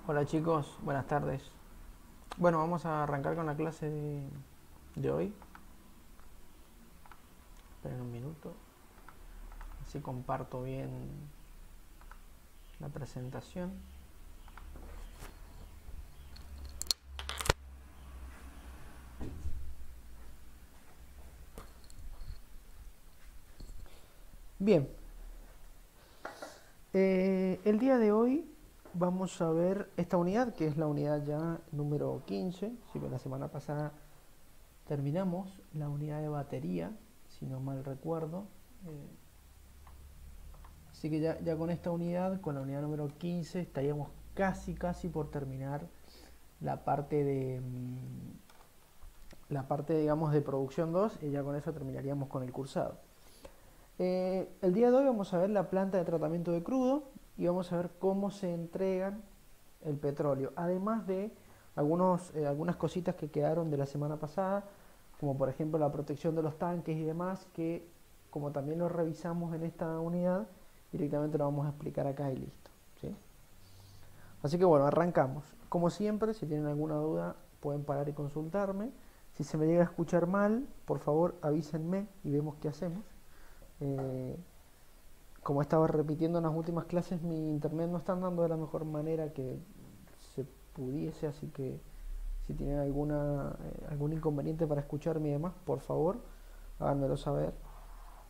Hola chicos, buenas tardes. Bueno, vamos a arrancar con la clase de hoy. Esperen un minuto, así comparto bien la presentación. Bien, el día de hoy vamos a ver esta unidad, que es la unidad ya número 15. Si bien la semana pasada terminamos la unidad de batería, si no mal recuerdo. Así que ya con esta unidad, con la unidad número 15, estaríamos casi por terminar la parte digamos, de producción 2, y ya con eso terminaríamos con el cursado. El día de hoy vamos a ver la planta de tratamiento de crudo y vamos a ver cómo se entregan el petróleo, además de algunas cositas que quedaron de la semana pasada, como por ejemplo la protección de los tanques y demás, que como también lo revisamos en esta unidad, directamente lo vamos a explicar acá y listo, ¿sí? Así que bueno, arrancamos. Como siempre, si tienen alguna duda pueden parar y consultarme. Si se me llega a escuchar mal, por favor avísenme y vemos qué hacemos. Eh, Como estaba repitiendo en las últimas clases, mi internet no está andando de la mejor manera que se pudiese, así que si tienen algún inconveniente para escucharme y demás, por favor háganmelo saber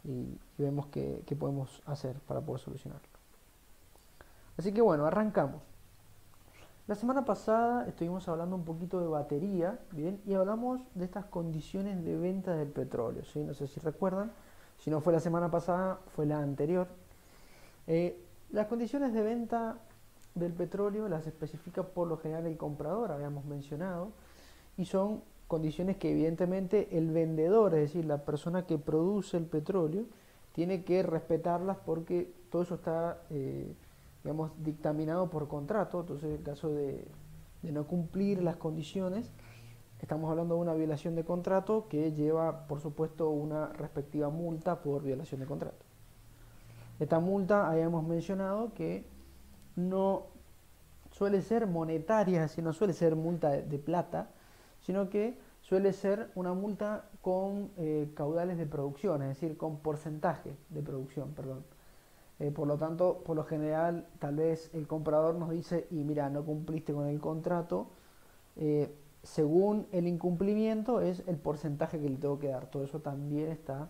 y vemos qué podemos hacer para poder solucionarlo. Así que bueno, arrancamos. La semana pasada estuvimos hablando un poquito de batería, ¿bien? Y hablamos de estas condiciones de venta del petróleo, ¿sí? No sé si recuerdan, si no fue la semana pasada, fue la anterior. Las condiciones de venta del petróleo las especifica por lo general el comprador, habíamos mencionado, y son condiciones que evidentemente el vendedor, es decir, la persona que produce el petróleo, tiene que respetarlas porque todo eso está, digamos, dictaminado por contrato. Entonces, en el caso de no cumplir las condiciones, estamos hablando de una violación de contrato que lleva, por supuesto, una respectiva multa por violación de contrato. Esta multa, habíamos mencionado que no suele ser monetaria, es decir, no suele ser multa de plata, sino que suele ser una multa con caudales de producción, es decir, con porcentaje de producción, perdón. Por lo tanto, por lo general, tal vez el comprador nos dice, y mira, no cumpliste con el contrato, según el incumplimiento es el porcentaje que le tengo que dar. Todo eso también está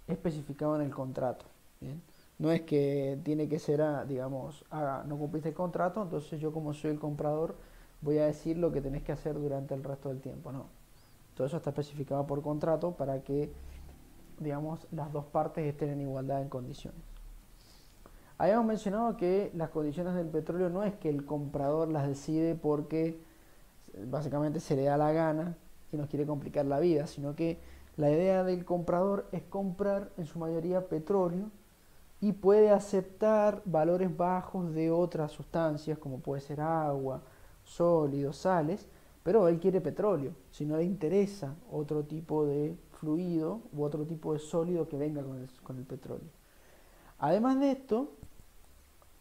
especificado en el contrato, ¿bien? No es que tiene que ser, digamos, no cumpliste el contrato, entonces yo como soy el comprador voy a decir lo que tenés que hacer durante el resto del tiempo. No, todo eso está especificado por contrato para que, digamos, las dos partes estén en igualdad en condiciones. Habíamos mencionado que las condiciones del petróleo no es que el comprador las decide porque básicamente se le da la gana y nos quiere complicar la vida, sino que la idea del comprador es comprar en su mayoría petróleo y puede aceptar valores bajos de otras sustancias como puede ser agua, sólidos, sales, pero él quiere petróleo. Si no le interesa otro tipo de fluido u otro tipo de sólido que venga con el petróleo. Además de esto,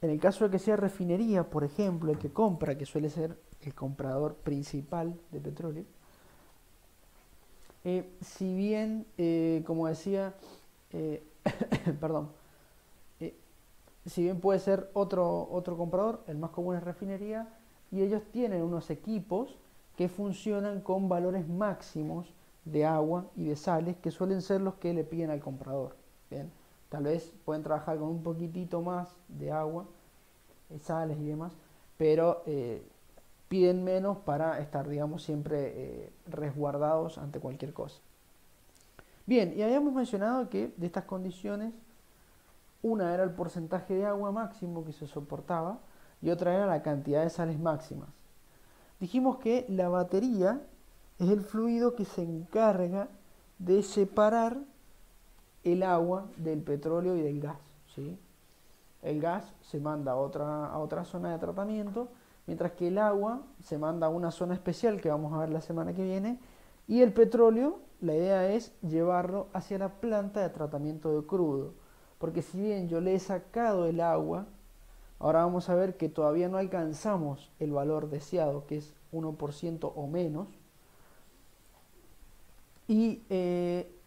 en el caso de que sea refinería, por ejemplo, el que compra, que suele ser el comprador principal de petróleo, si bien, como decía, eh, perdón, eh, si bien puede ser otro comprador, el más común es refinería, y ellos tienen unos equipos que funcionan con valores máximos de agua y de sales que suelen ser los que le piden al comprador. Bien, tal vez pueden trabajar con un poquitito más de agua, sales y demás, pero piden menos para estar, digamos, siempre resguardados ante cualquier cosa. Bien, y habíamos mencionado que de estas condiciones, una era el porcentaje de agua máximo que se soportaba y otra era la cantidad de sales máximas. Dijimos que la batería es el fluido que se encarga de separar el agua del petróleo y del gas, ¿sí? El gas se manda a otra zona de tratamiento, mientras que el agua se manda a una zona especial que vamos a ver la semana que viene, y el petróleo, la idea es llevarlo hacia la planta de tratamiento de crudo, porque si bien yo le he sacado el agua, Ahora vamos a ver que todavía no alcanzamos el valor deseado, que es 1% o menos, y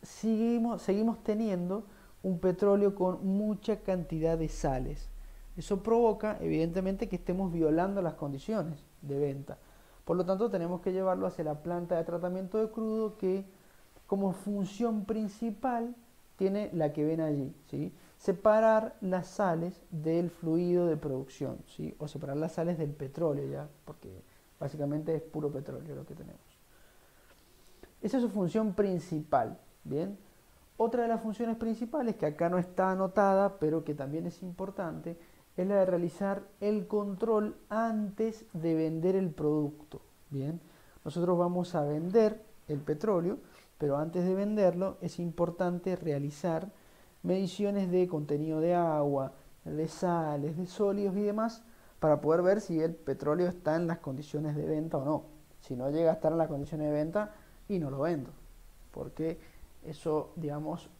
seguimos teniendo un petróleo con mucha cantidad de sales. Eso provoca, evidentemente, que estemos violando las condiciones de venta. Por lo tanto, tenemos que llevarlo hacia la planta de tratamiento de crudo, que como función principal tiene la que ven allí, ¿sí? Separar las sales del fluido de producción, ¿sí? O separar las sales del petróleo ya, porque básicamente es puro petróleo lo que tenemos. Esa es su función principal, ¿bien? Otra de las funciones principales, que acá no está anotada, pero que también es importante, es la de realizar el control antes de vender el producto, ¿bien? Nosotros vamos a vender el petróleo, pero antes de venderlo es importante realizar mediciones de contenido de agua, de sales, de sólidos y demás, para poder ver si el petróleo está en las condiciones de venta o no. Si no llega a estar en las condiciones de venta, y no lo vendo, porque eso, digamos,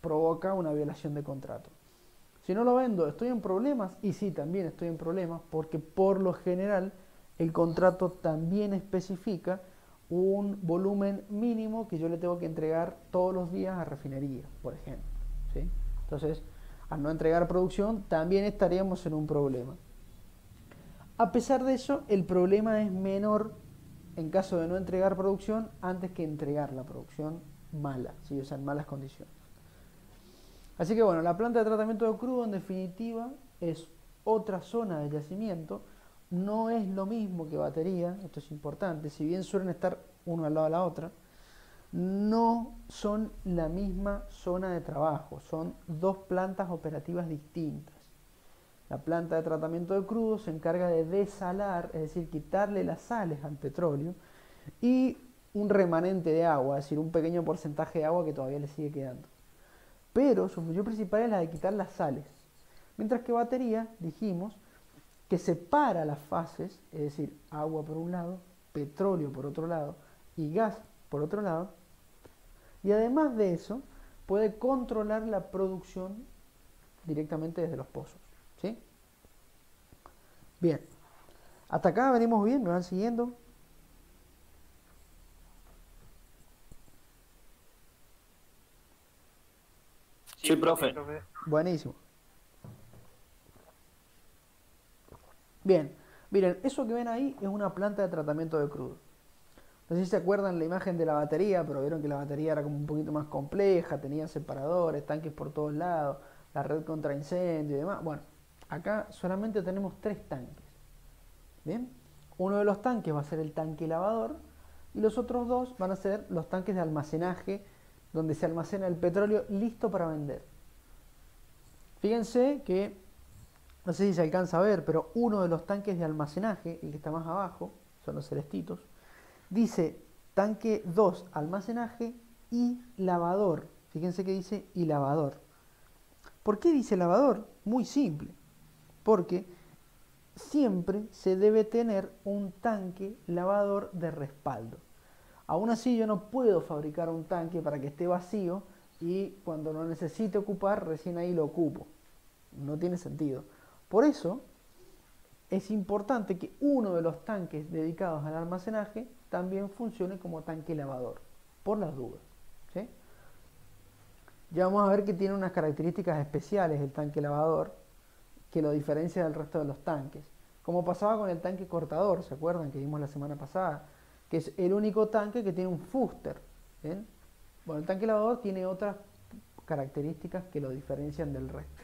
provoca una violación de contrato. Si no lo vendo, ¿estoy en problemas? Y sí, también estoy en problemas, porque por lo general el contrato también especifica un volumen mínimo que yo le tengo que entregar todos los días a refinería, por ejemplo, ¿sí? Entonces, al no entregar producción, también estaríamos en un problema. A pesar de eso, el problema es menor en caso de no entregar producción antes que entregar la producción mala, ¿sí? O sea, en malas condiciones. Así que bueno, la planta de tratamiento de crudo en definitiva es otra zona de yacimiento, no es lo mismo que batería, esto es importante, si bien suelen estar uno al lado de la otra, no son la misma zona de trabajo, son dos plantas operativas distintas. La planta de tratamiento de crudo se encarga de desalar, es decir, quitarle las sales al petróleo y un remanente de agua, es decir, un pequeño porcentaje de agua que todavía le sigue quedando. Pero su función principal es la de quitar las sales. Mientras que batería, dijimos, que separa las fases, es decir, agua por un lado, petróleo por otro lado y gas por otro lado, y además de eso, puede controlar la producción directamente desde los pozos, ¿sí? Bien, hasta acá venimos bien, ¿me van siguiendo? Sí, profe. Buenísimo. Bien, miren, eso que ven ahí es una planta de tratamiento de crudo. No sé si se acuerdan la imagen de la batería, pero vieron que la batería era como un poquito más compleja, tenía separadores, tanques por todos lados, la red contra incendio y demás. Bueno, acá solamente tenemos tres tanques. Bien, uno de los tanques va a ser el tanque lavador y los otros dos van a ser los tanques de almacenaje donde se almacena el petróleo listo para vender. Fíjense que, no sé si se alcanza a ver, pero uno de los tanques de almacenaje, el que está más abajo, son los celestitos, dice tanque 2 almacenaje y lavador. Fíjense que dice y lavador. ¿Por qué dice lavador? Muy simple. Porque siempre se debe tener un tanque lavador de respaldo. Aún así yo no puedo fabricar un tanque para que esté vacío y cuando lo necesite ocupar recién ahí lo ocupo. No tiene sentido. Por eso es importante que uno de los tanques dedicados al almacenaje también funcione como tanque lavador, por las dudas, ¿sí? Ya vamos a ver que tiene unas características especiales el tanque lavador que lo diferencia del resto de los tanques. Como pasaba con el tanque cortador, ¿se acuerdan que vimos la semana pasada? Que es el único tanque que tiene un fuster, ¿bien? Bueno, el tanque lavador tiene otras características que lo diferencian del resto.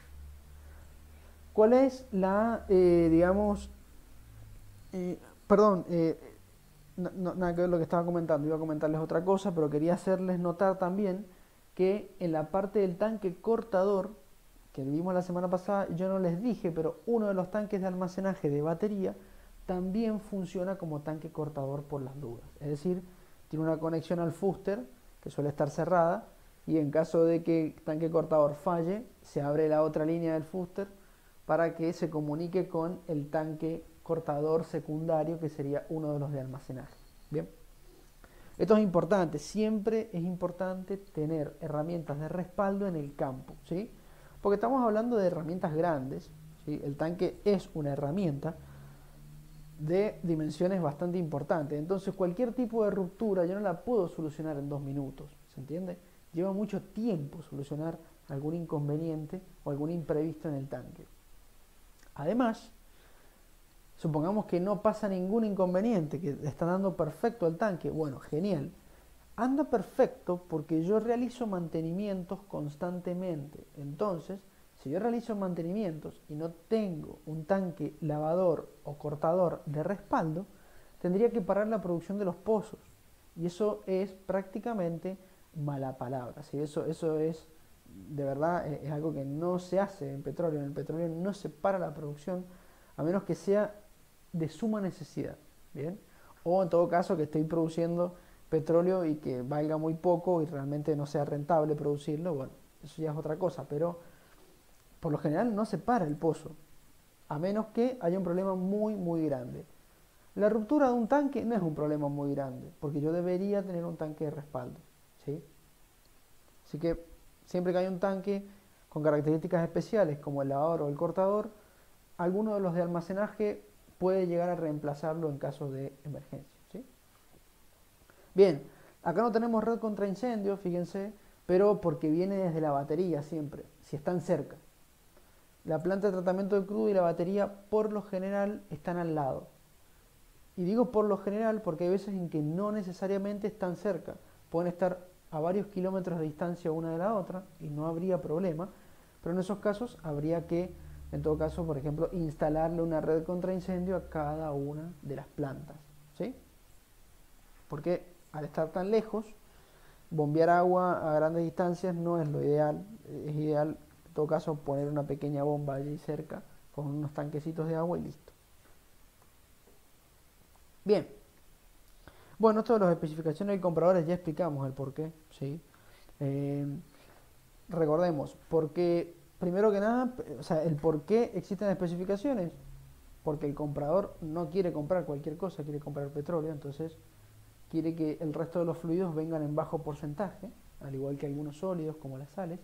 ¿Cuál es la, digamos, perdón, nada que ver lo que estaba comentando, iba a comentarles otra cosa, pero quería hacerles notar también que en la parte del tanque cortador, que vimos la semana pasada, yo no les dije, pero uno de los tanques de almacenaje de batería también funciona como tanque cortador por las dudas. Es decir, tiene una conexión al fuster, que suele estar cerrada, y en caso de que el tanque cortador falle, se abre la otra línea del fuster para que se comunique con el tanque cortador secundario, que sería uno de los de almacenaje. Bien, esto es importante, siempre es importante tener herramientas de respaldo en el campo, ¿sí? Porque estamos hablando de herramientas grandes, ¿sí? ¿sí? El tanque es una herramienta de dimensiones bastante importantes. Entonces cualquier tipo de ruptura yo no la puedo solucionar en 2 minutos, ¿se entiende? Lleva mucho tiempo solucionar algún inconveniente o algún imprevisto en el tanque. Además, supongamos que no pasa ningún inconveniente, que está dando perfecto al tanque. Bueno, genial. Anda perfecto porque yo realizo mantenimientos constantemente. Entonces, si yo realizo mantenimientos y no tengo un tanque lavador o cortador de respaldo, tendría que parar la producción de los pozos. Y eso es prácticamente mala palabra. ¿Sí? Eso es, de verdad, es algo que no se hace en petróleo. En el petróleo no se para la producción a menos que sea de suma necesidad. ¿Bien? O en todo caso que estoy produciendo petróleo y que valga muy poco y realmente no sea rentable producirlo, bueno, eso ya es otra cosa, pero por lo general no se para el pozo, a menos que haya un problema muy, muy grande. La ruptura de un tanque no es un problema muy grande, porque yo debería tener un tanque de respaldo, ¿sí? Así que siempre que hay un tanque con características especiales como el lavador o el cortador, alguno de los de almacenaje puede llegar a reemplazarlo en caso de emergencia, ¿sí? Bien, acá no tenemos red contra incendios, fíjense, pero porque viene desde la batería siempre, si están cerca. La planta de tratamiento de crudo y la batería por lo general están al lado. Y digo por lo general porque hay veces en que no necesariamente están cerca. Pueden estar a varios kilómetros de distancia una de la otra y no habría problema. Pero en esos casos habría que, en todo caso, por ejemplo, instalarle una red contra incendio a cada una de las plantas, ¿sí? Porque al estar tan lejos, bombear agua a grandes distancias no es lo ideal. Es ideal, en todo caso, poner una pequeña bomba allí cerca con unos tanquecitos de agua y listo. Bien. Bueno, esto de las especificaciones del comprador ya explicamos el porqué, ¿sí? Eh, Recordemos, porque primero que nada, o sea, el por qué existen especificaciones, porque el comprador no quiere comprar cualquier cosa, quiere comprar petróleo, entonces quiere que el resto de los fluidos vengan en bajo porcentaje, al igual que algunos sólidos como las sales.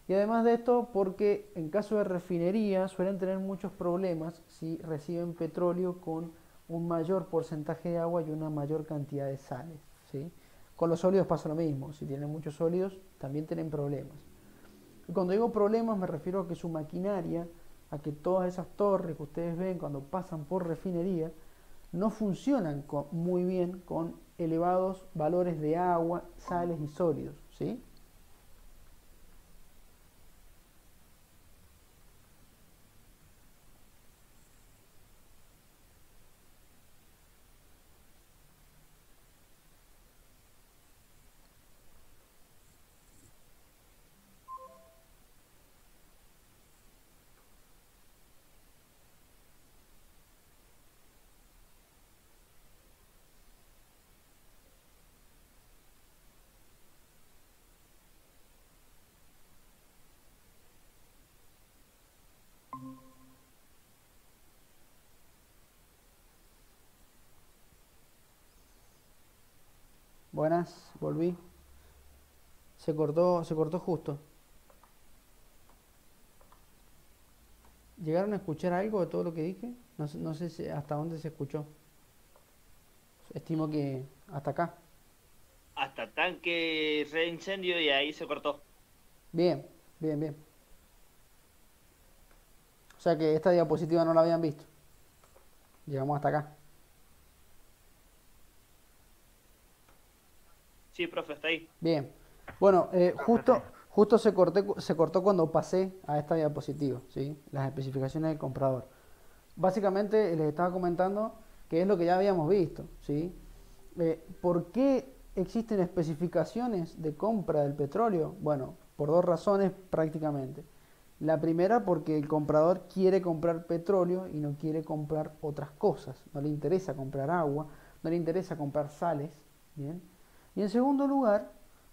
Y además de esto, porque en caso de refinería suelen tener muchos problemas si reciben petróleo con un mayor porcentaje de agua y una mayor cantidad de sales, ¿sí? Con los sólidos pasa lo mismo, si tienen muchos sólidos también tienen problemas. Y cuando digo problemas me refiero a que su maquinaria, a que todas esas torres que ustedes ven cuando pasan por refinería, no funcionan muy bien con elevados valores de agua, sales y sólidos, ¿sí? Buenas, volví. Se cortó justo. ¿Llegaron a escuchar algo de todo lo que dije? No sé hasta dónde se escuchó. Estimo que hasta acá. Hasta tanque reincendio y ahí se cortó. Bien, bien, bien. O sea que esta diapositiva no la habían visto. Llegamos hasta acá. Sí, profe, está ahí. Bien. Bueno, justo se cortó cuando pasé a esta diapositiva, ¿sí? Las especificaciones del comprador. Básicamente les estaba comentando que es lo que ya habíamos visto, ¿sí? ¿Por qué existen especificaciones de compra del petróleo? Bueno, por dos razones prácticamente. La primera porque el comprador quiere comprar petróleo y no quiere comprar otras cosas. No le interesa comprar agua, no le interesa comprar sales, ¿bien? Y en segundo lugar,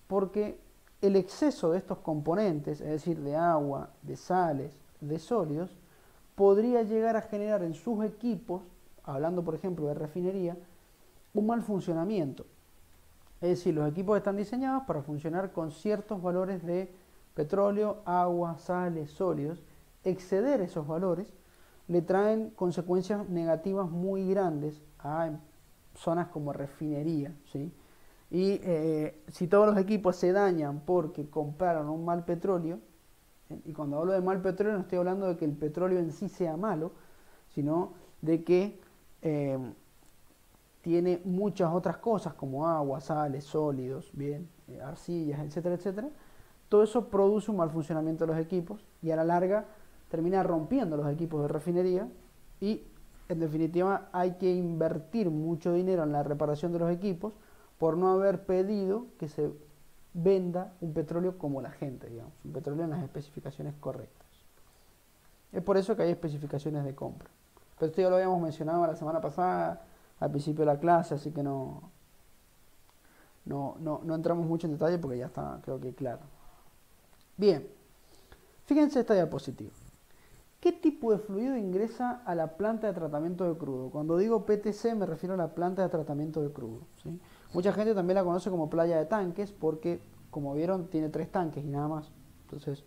porque el exceso de estos componentes, es decir, de agua, de sales, de sólidos, podría llegar a generar en sus equipos, hablando por ejemplo de refinería, un mal funcionamiento. Es decir, los equipos están diseñados para funcionar con ciertos valores de petróleo, agua, sales, sólidos, exceder esos valores le traen consecuencias negativas muy grandes a zonas como refinería, ¿sí? Y si todos los equipos se dañan porque compraron un mal petróleo, y cuando hablo de mal petróleo no estoy hablando de que el petróleo en sí sea malo, sino de que eh, tiene muchas otras cosas como agua, sales, sólidos, bien, arcillas, etcétera, etcétera. Todo eso produce un mal funcionamiento de los equipos y a la larga termina rompiendo los equipos de refinería y en definitiva hay que invertir mucho dinero en la reparación de los equipos por no haber pedido que se venda un petróleo como la gente, digamos, un petróleo en las especificaciones correctas. Es por eso que hay especificaciones de compra. Pero esto ya lo habíamos mencionado la semana pasada, al principio de la clase, así que no entramos mucho en detalle porque ya está, creo que claro. Bien, fíjense esta diapositiva. ¿Qué tipo de fluido ingresa a la planta de tratamiento de crudo? Cuando digo PTC me refiero a la planta de tratamiento de crudo, ¿sí? Mucha gente también la conoce como playa de tanques porque, como vieron, tiene 3 tanques y nada más. Entonces,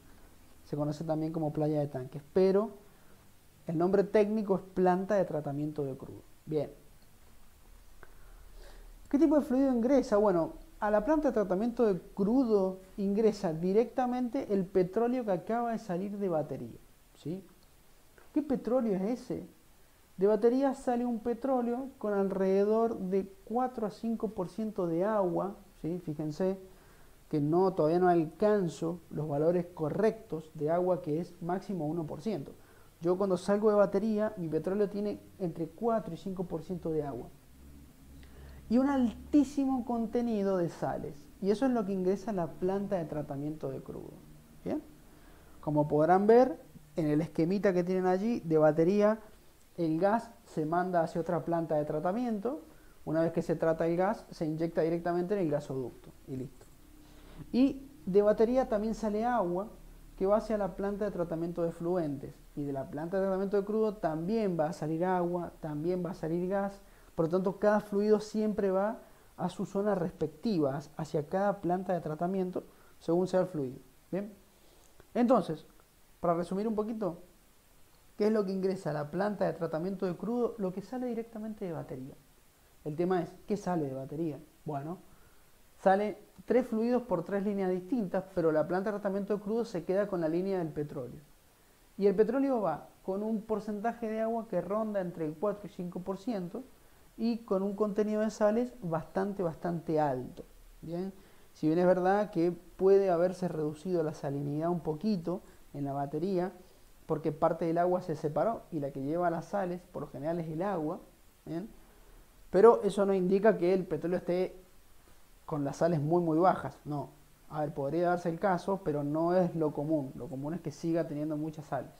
se conoce también como playa de tanques. Pero el nombre técnico es planta de tratamiento de crudo. Bien. ¿Qué tipo de fluido ingresa? Bueno, a la planta de tratamiento de crudo ingresa directamente el petróleo que acaba de salir de batería, ¿sí? ¿Qué petróleo es ese? De batería sale un petróleo con alrededor de 4 a 5% de agua, ¿sí? Fíjense que todavía no alcanzo los valores correctos de agua, que es máximo 1%. Yo cuando salgo de batería, mi petróleo tiene entre 4 y 5% de agua. Y un altísimo contenido de sales. Y eso es lo que ingresa a la planta de tratamiento de crudo. ¿Bien? Como podrán ver, en el esquemita que tienen allí de batería, el gas se manda hacia otra planta de tratamiento. Una vez que se trata el gas, se inyecta directamente en el gasoducto y listo. Y de batería también sale agua que va hacia la planta de tratamiento de fluentes. Y de la planta de tratamiento de crudo también va a salir agua, también va a salir gas. Por lo tanto, cada fluido siempre va a su zona respectiva, hacia cada planta de tratamiento, según sea el fluido. ¿Bien? Entonces, para resumir un poquito, ¿qué es lo que ingresa a la planta de tratamiento de crudo? Lo que sale directamente de batería. El tema es, ¿qué sale de batería? Bueno, sale 3 fluidos por 3 líneas distintas, pero la planta de tratamiento de crudo se queda con la línea del petróleo. Y el petróleo va con un porcentaje de agua que ronda entre el 4 y 5% y con un contenido de sales bastante alto. ¿Bien? Si bien es verdad que puede haberse reducido la salinidad un poquito en la batería, porque parte del agua se separó y la que lleva las sales, por lo general es el agua, ¿bien? Pero eso no indica que el petróleo esté con las sales muy bajas, no. A ver, podría darse el caso, pero no es lo común. Lo común es que siga teniendo muchas sales.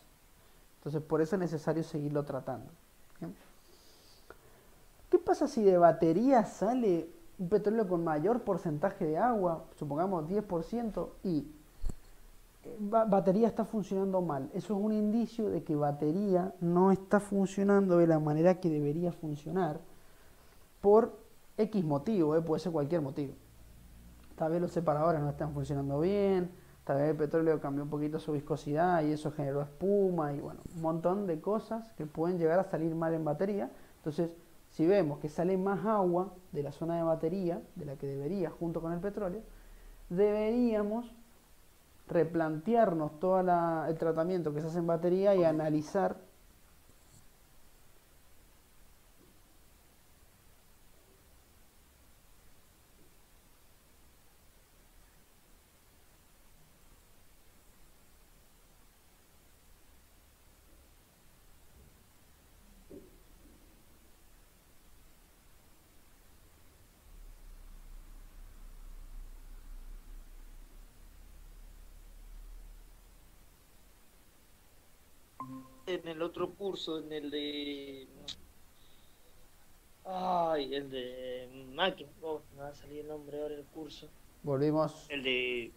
Entonces, por eso es necesario seguirlo tratando. ¿Bien? ¿Qué pasa si de batería sale un petróleo con mayor porcentaje de agua, supongamos 10%, y batería está funcionando mal? Eso es un indicio de que batería no está funcionando de la manera que debería funcionar por X motivo, puede ser cualquier motivo. Tal vez los separadores no están funcionando bien, tal vez el petróleo cambió un poquito su viscosidad y eso generó espuma y bueno, un montón de cosas que pueden llegar a salir mal en batería. Entonces, si vemos que sale más agua de la zona de batería, de la que debería, junto con el petróleo, deberíamos replantearnos todo el tratamiento que se hace en batería y analizar En el otro curso, en el de... Ay, el de máquina. Oh, me va a salir el nombre ahora del curso. volvimos. El de...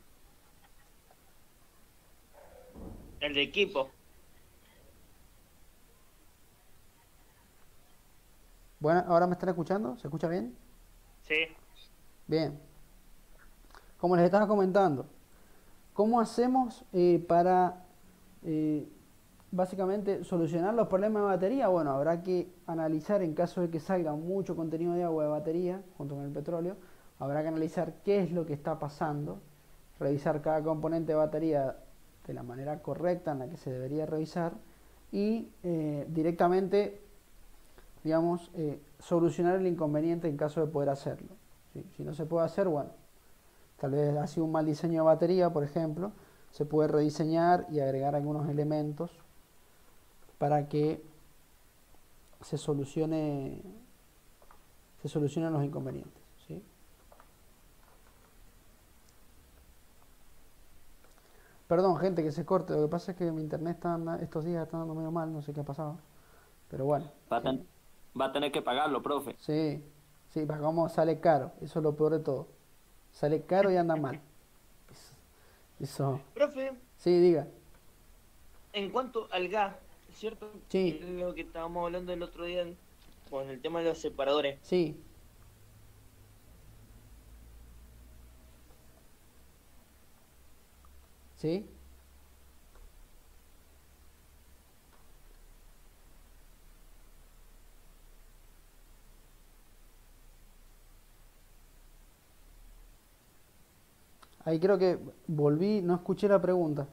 El de equipo. Bueno, ¿ahora me están escuchando? ¿Se escucha bien? Sí. Bien. Como les estaba comentando, ¿cómo hacemos para básicamente solucionar los problemas de batería. Bueno, habrá que analizar en caso de que salga mucho contenido de agua de batería junto con el petróleo, habrá que analizar qué es lo que está pasando, revisar cada componente de batería de la manera correcta en la que se debería revisar y directamente, digamos, solucionar el inconveniente en caso de poder hacerlo. ¿Sí? Si no se puede hacer, bueno, tal vez ha sido un mal diseño de batería, por ejemplo, se puede rediseñar y agregar algunos elementos para que se solucione se solucionen los inconvenientes, ¿sí? Perdón, gente, que se corte. Lo que pasa es que mi internet estos días está dando medio mal, no sé qué ha pasado. Pero bueno, Va a, ten- va a tener que pagarlo, profe. sí, sí, para cómo sale caro. Eso es lo peor de todo. Sale caro y anda mal. Eso, Profe, sí, diga. en cuanto al gas, ¿cierto? Que Sí, es lo que estábamos hablando el otro día con el tema de los separadores. sí, sí. Ahí creo que volví, no escuché la pregunta.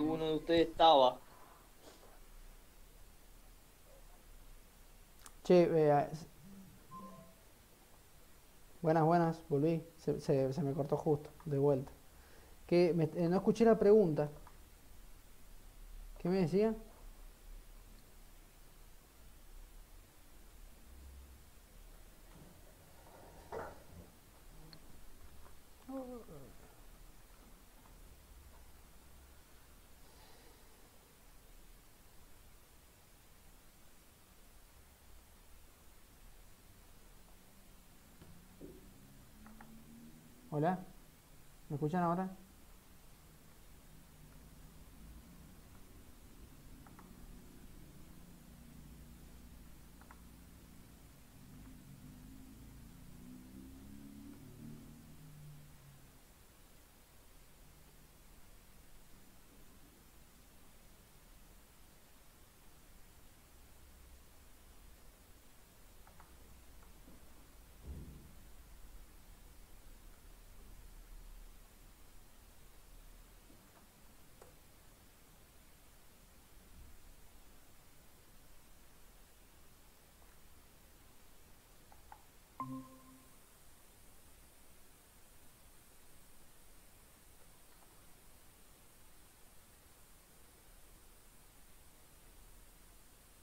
Uno de ustedes estaba. Che, buenas, buenas, volví. Se me cortó justo, de vuelta. No escuché la pregunta. ¿Qué me decía? Hola, ¿me escuchan ahora?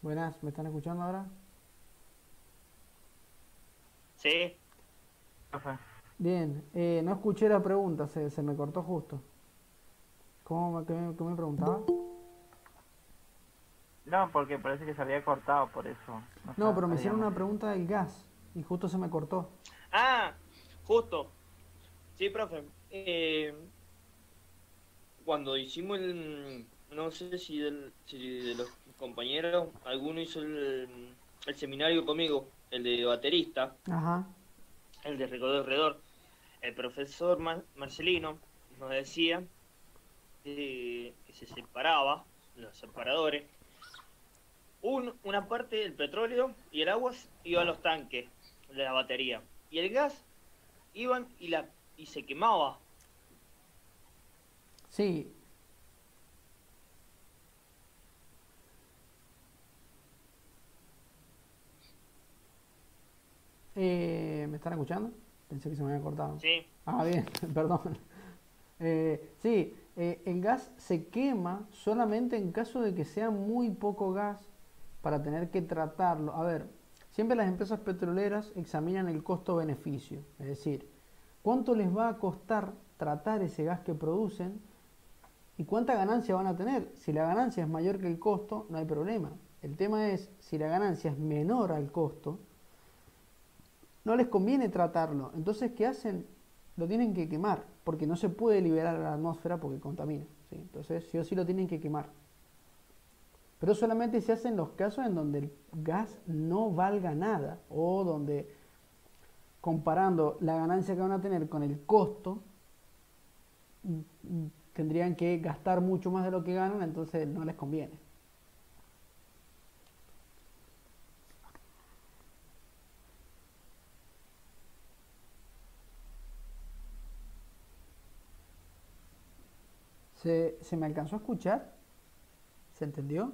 Buenas, ¿me están escuchando ahora? Sí. Profe. Bien, no escuché la pregunta, se me cortó justo. ¿Qué me preguntaba? No, porque parece que se había cortado, por eso no No, pero me hicieron sabíamos una si... pregunta del gas y justo se me cortó. Ah, justo. Sí, profe. Cuando hicimos no sé si de los compañeros, alguno hizo el seminario conmigo, el de baterista, Ajá, el de recorredor. El profesor Marcelino nos decía que se separaba los separadores, una parte del petróleo y el agua iban a los tanques de la batería. Y el gas iban y se quemaba. Sí. ¿Me están escuchando? Pensé que se me había cortado. Sí. Ah, bien, perdón. Sí, el gas se quema solamente en caso de que sea muy poco gas para tener que tratarlo. A ver, siempre las empresas petroleras examinan el costo-beneficio, es decir, cuánto les va a costar tratar ese gas que producen y cuánta ganancia van a tener. Si la ganancia es mayor que el costo, no hay problema. El tema es, si la ganancia es menor al costo, no les conviene tratarlo. Entonces, ¿qué hacen? Lo tienen que quemar, porque no se puede liberar a la atmósfera porque contamina, ¿sí? Entonces, sí o sí lo tienen que quemar. Pero solamente se hacen los casos en donde el gas no valga nada o donde, comparando la ganancia que van a tener con el costo, tendrían que gastar mucho más de lo que ganan, entonces no les conviene. ¿Se me alcanzó a escuchar? ¿Se entendió?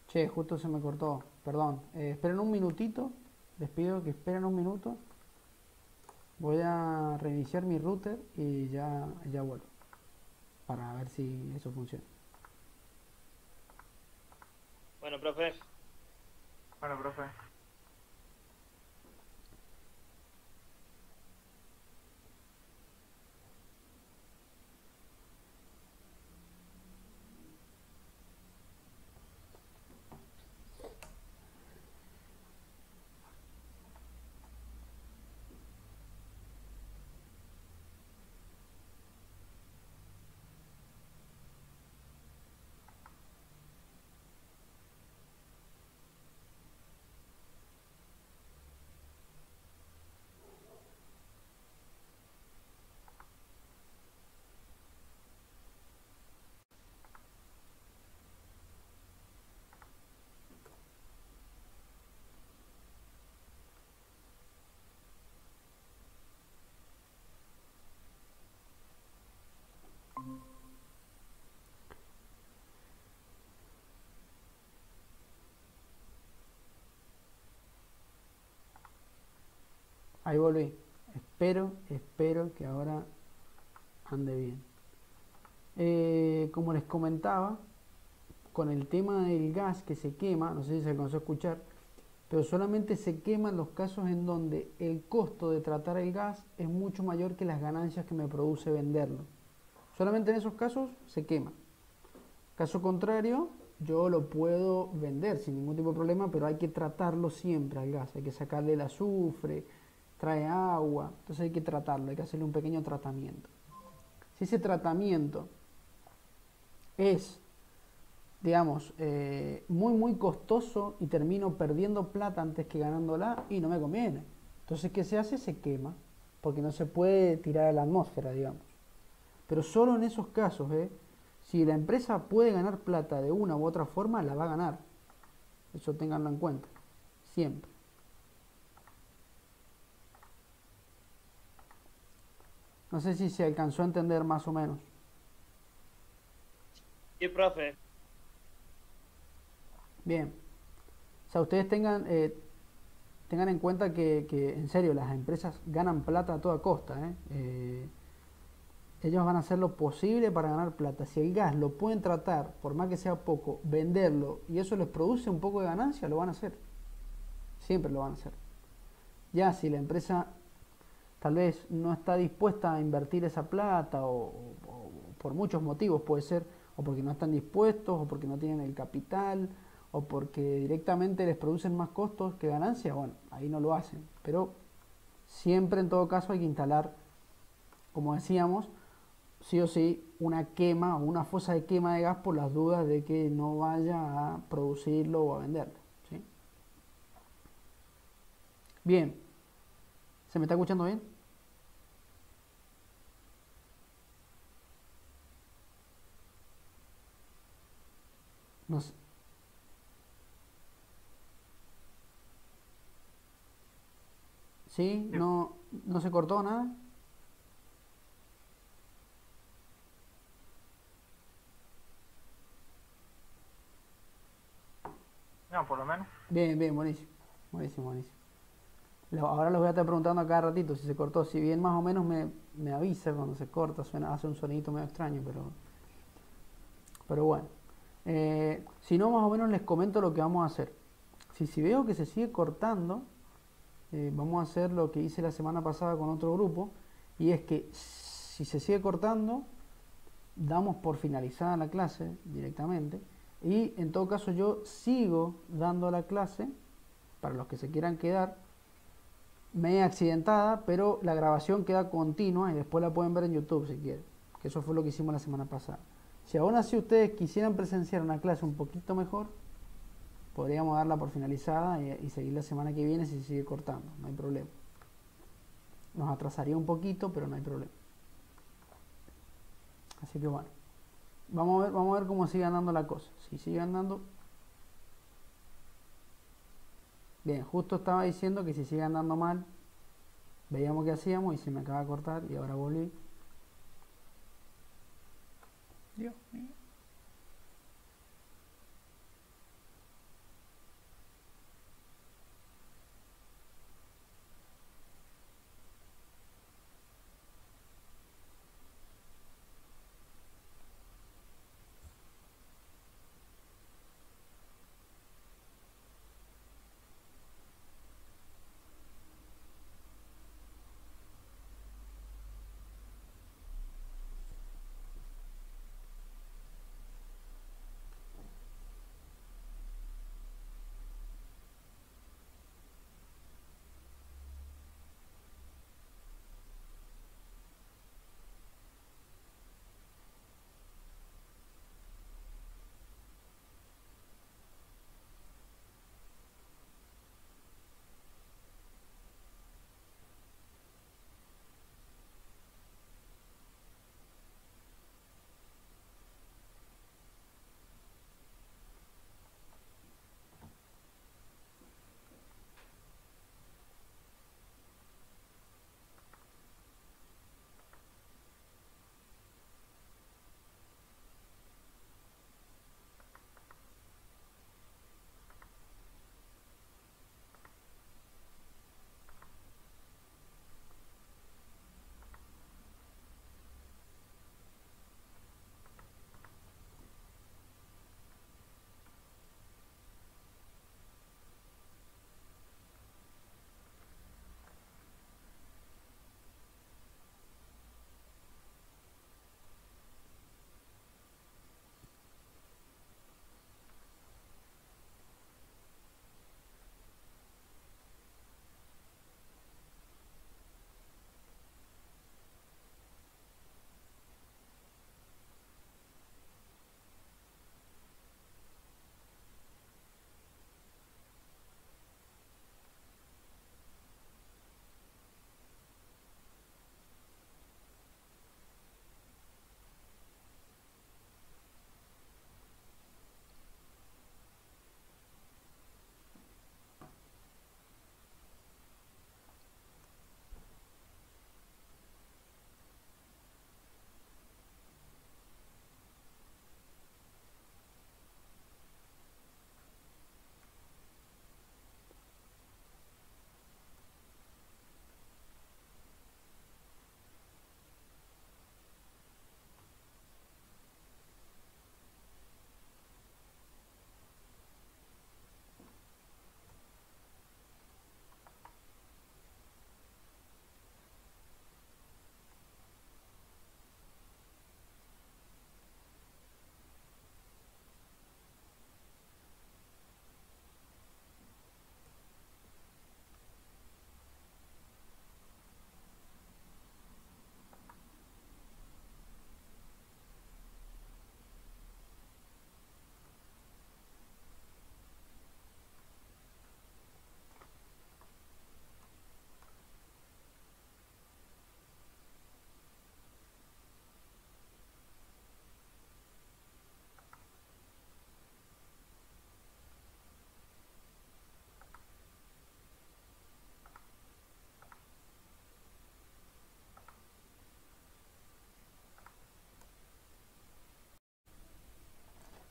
Che, justo se me cortó, perdón. Esperen un minutito, les pido que esperen un minuto. Voy a reiniciar mi router y ya vuelvo para ver si eso funciona. Bueno, profe. Bueno, profe. Ahí volví. Espero que ahora ande bien. Como les comentaba, con el tema del gas que se quema, no sé si se alcanzó a escuchar, pero solamente se quema en los casos en donde el costo de tratar el gas es mucho mayor que las ganancias que me produce venderlo. Solamente en esos casos se quema. Caso contrario, yo lo puedo vender sin ningún tipo de problema, pero hay que tratarlo siempre al gas. Hay que sacarle el azufre, trae agua, entonces hay que tratarlo, hay que hacerle un pequeño tratamiento. Si ese tratamiento es, digamos, muy costoso y termino perdiendo plata antes que ganándola, y no me conviene. Entonces, ¿qué se hace? Se quema, porque no se puede tirar a la atmósfera, digamos. Pero solo en esos casos, si la empresa puede ganar plata de una u otra forma, la va a ganar. Eso ténganlo en cuenta, siempre. No sé si se alcanzó a entender más o menos. Sí, profe. Bien. O sea, ustedes tengan en cuenta que, en serio, las empresas ganan plata a toda costa, ¿eh? Ellos van a hacer lo posible para ganar plata. Si el gas lo pueden tratar, por más que sea poco, venderlo y eso les produce un poco de ganancia, lo van a hacer. Siempre lo van a hacer. Ya si la empresa tal vez no está dispuesta a invertir esa plata o por muchos motivos puede ser, o porque no están dispuestos, o porque no tienen el capital, o porque directamente les producen más costos que ganancias, bueno, ahí no lo hacen. Pero siempre en todo caso hay que instalar, como decíamos, sí o sí, una quema o una fosa de quema de gas por las dudas de que no vaya a producirlo o a venderlo. ¿Sí? Bien, ¿se me está escuchando bien? No sé. ¿Sí? Sí. ¿No se cortó nada? No, por lo menos. Bien, bien, buenísimo. Buenísimo, buenísimo. Ahora los voy a estar preguntando a cada ratito si se cortó. Si bien más o menos me avisa cuando se corta, suena, hace un sonidito medio extraño, pero bueno. Si no, más o menos les comento lo que vamos a hacer. Si veo que se sigue cortando, vamos a hacer lo que hice la semana pasada con otro grupo, y es que si se sigue cortando, damos por finalizada la clase directamente, y en todo caso yo sigo dando la clase para los que se quieran quedar, media accidentada, pero la grabación queda continua y después la pueden ver en YouTube si quieren, que eso fue lo que hicimos la semana pasada. Si aún así ustedes quisieran presenciar una clase un poquito mejor, podríamos darla por finalizada y seguir la semana que viene si se sigue cortando, no hay problema. Nos atrasaría un poquito, pero no hay problema. Así que bueno, vamos a ver cómo sigue andando la cosa. Si sigue andando... Bien, justo estaba diciendo que si sigue andando mal, veíamos qué hacíamos y se me acaba de cortar y ahora volví. Dios mío.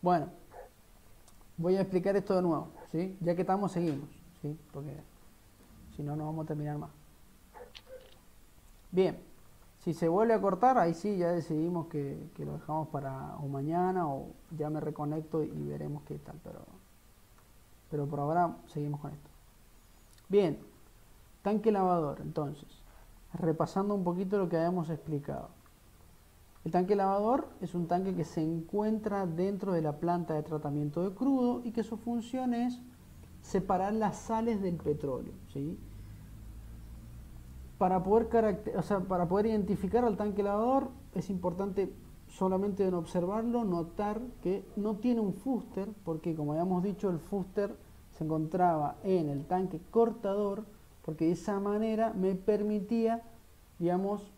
Bueno, voy a explicar esto de nuevo, ¿sí? Ya que estamos, seguimos, ¿sí? Porque si no, no vamos a terminar más. Bien, si se vuelve a cortar, ahí sí ya decidimos que lo dejamos para o mañana o ya me reconecto y veremos qué tal, pero por ahora seguimos con esto. Bien, tanque lavador, entonces, repasando un poquito lo que habíamos explicado. El tanque lavador es un tanque que se encuentra dentro de la planta de tratamiento de crudo y que su función es separar las sales del petróleo, ¿sí? Para poder identificar al tanque lavador es importante solamente en observarlo, notar que no tiene un fuster, porque como habíamos dicho, el fuster se encontraba en el tanque cortador, porque de esa manera me permitía, digamos,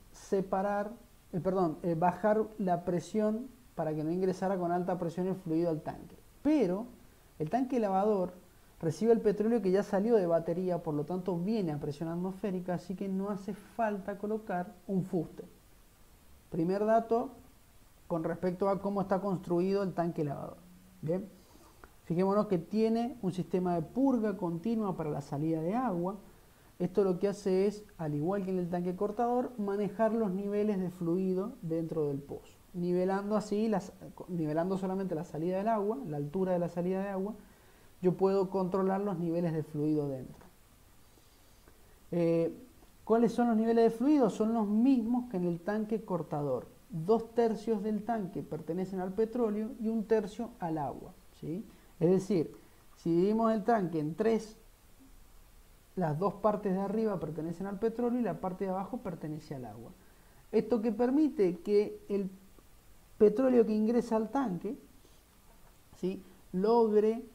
bajar la presión para que no ingresara con alta presión el fluido al tanque. Pero el tanque lavador recibe el petróleo que ya salió de batería, por lo tanto viene a presión atmosférica, así que no hace falta colocar un fuster. Primer dato con respecto a cómo está construido el tanque lavador. Bien, fijémonos que tiene un sistema de purga continua para la salida de agua. Esto lo que hace es, al igual que en el tanque cortador, manejar los niveles de fluido dentro del pozo, nivelando solamente la salida del agua, la altura de la salida de agua. Yo puedo controlar los niveles de fluido dentro. ¿Cuáles son los niveles de fluido? Son los mismos que en el tanque cortador. 2/3 del tanque pertenecen al petróleo y 1/3 al agua, ¿sí? Es decir, si dividimos el tanque en 3, las dos partes de arriba pertenecen al petróleo y la parte de abajo pertenece al agua. Esto que permite que el petróleo que ingresa al tanque, ¿sí?, logre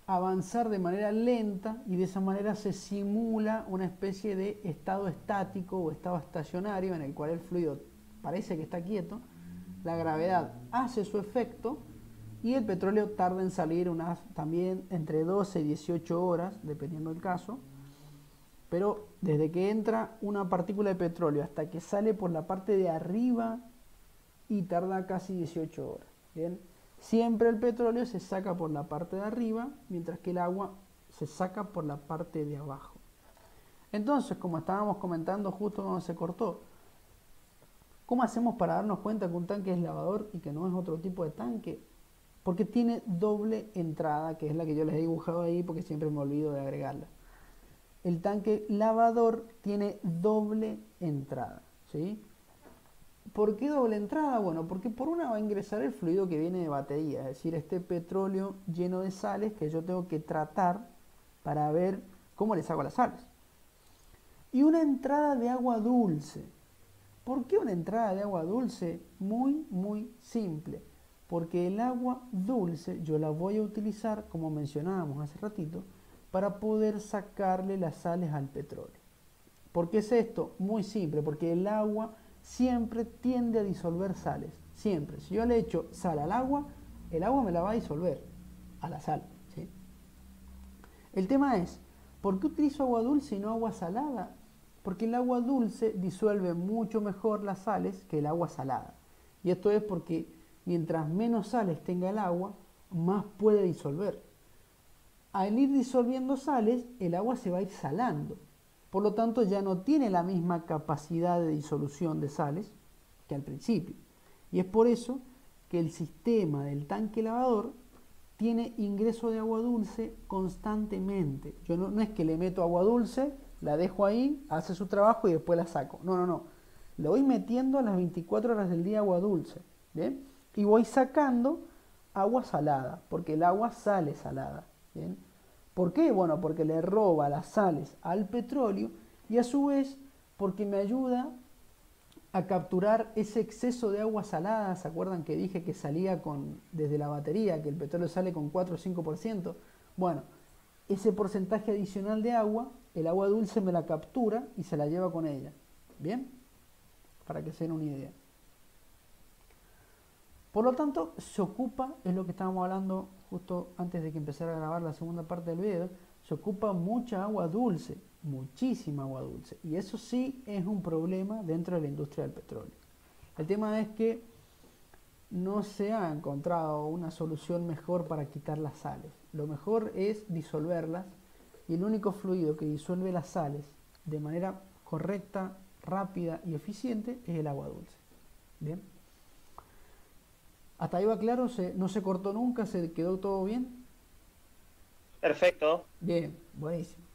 avanzar de manera lenta y de esa manera se simula una especie de estado estático o estado estacionario en el cual el fluido parece que está quieto, la gravedad hace su efecto y el petróleo tarda en salir también entre 12 y 18 horas, dependiendo del caso, pero desde que entra una partícula de petróleo hasta que sale por la parte de arriba y tarda casi 18 horas, ¿bien? Siempre el petróleo se saca por la parte de arriba, mientras que el agua se saca por la parte de abajo. Entonces, como estábamos comentando justo cuando se cortó, ¿cómo hacemos para darnos cuenta que un tanque es lavador y que no es otro tipo de tanque? Porque tiene doble entrada, que es la que yo les he dibujado ahí porque siempre me olvido de agregarla. El tanque lavador tiene doble entrada, ¿sí? ¿Por qué doble entrada? Bueno, porque por una va a ingresar el fluido que viene de batería, es decir, este petróleo lleno de sales que yo tengo que tratar para ver cómo le saco las sales. Y una entrada de agua dulce. ¿Por qué una entrada de agua dulce? Muy simple. Porque el agua dulce yo la voy a utilizar, como mencionábamos hace ratito, para poder sacarle las sales al petróleo. ¿Por qué es esto? Muy simple, porque el agua siempre tiende a disolver sales, siempre. Si yo le echo sal al agua, el agua me la va a disolver a la sal, ¿sí? El tema es, ¿por qué utilizo agua dulce y no agua salada? Porque el agua dulce disuelve mucho mejor las sales que el agua salada. Y esto es porque mientras menos sales tenga el agua, más puede disolver. Al ir disolviendo sales, el agua se va a ir salando. Por lo tanto, ya no tiene la misma capacidad de disolución de sales que al principio. Y es por eso que el sistema del tanque lavador tiene ingreso de agua dulce constantemente. Yo no es que le meto agua dulce, la dejo ahí, hace su trabajo y después la saco. No. Le voy metiendo a las 24 horas del día agua dulce, ¿bien? Y voy sacando agua salada, porque el agua sale salada, ¿bien? ¿Por qué? Bueno, porque le roba las sales al petróleo y a su vez porque me ayuda a capturar ese exceso de agua salada. ¿Se acuerdan que dije que salía desde la batería, que el petróleo sale con 4 o 5%? Bueno, ese porcentaje adicional de agua, el agua dulce me la captura y se la lleva con ella. ¿Bien? Para que se den una idea. Por lo tanto, se ocupa, es lo que estábamos hablando justo antes de que empezara a grabar la segunda parte del video, se ocupa mucha agua dulce, muchísima agua dulce. Y eso sí es un problema dentro de la industria del petróleo. El tema es que no se ha encontrado una solución mejor para quitar las sales. Lo mejor es disolverlas y el único fluido que disuelve las sales de manera correcta, rápida y eficiente es el agua dulce. Bien. Hasta ahí va claro, no se cortó nunca, se quedó todo bien. Perfecto. Bien, buenísimo.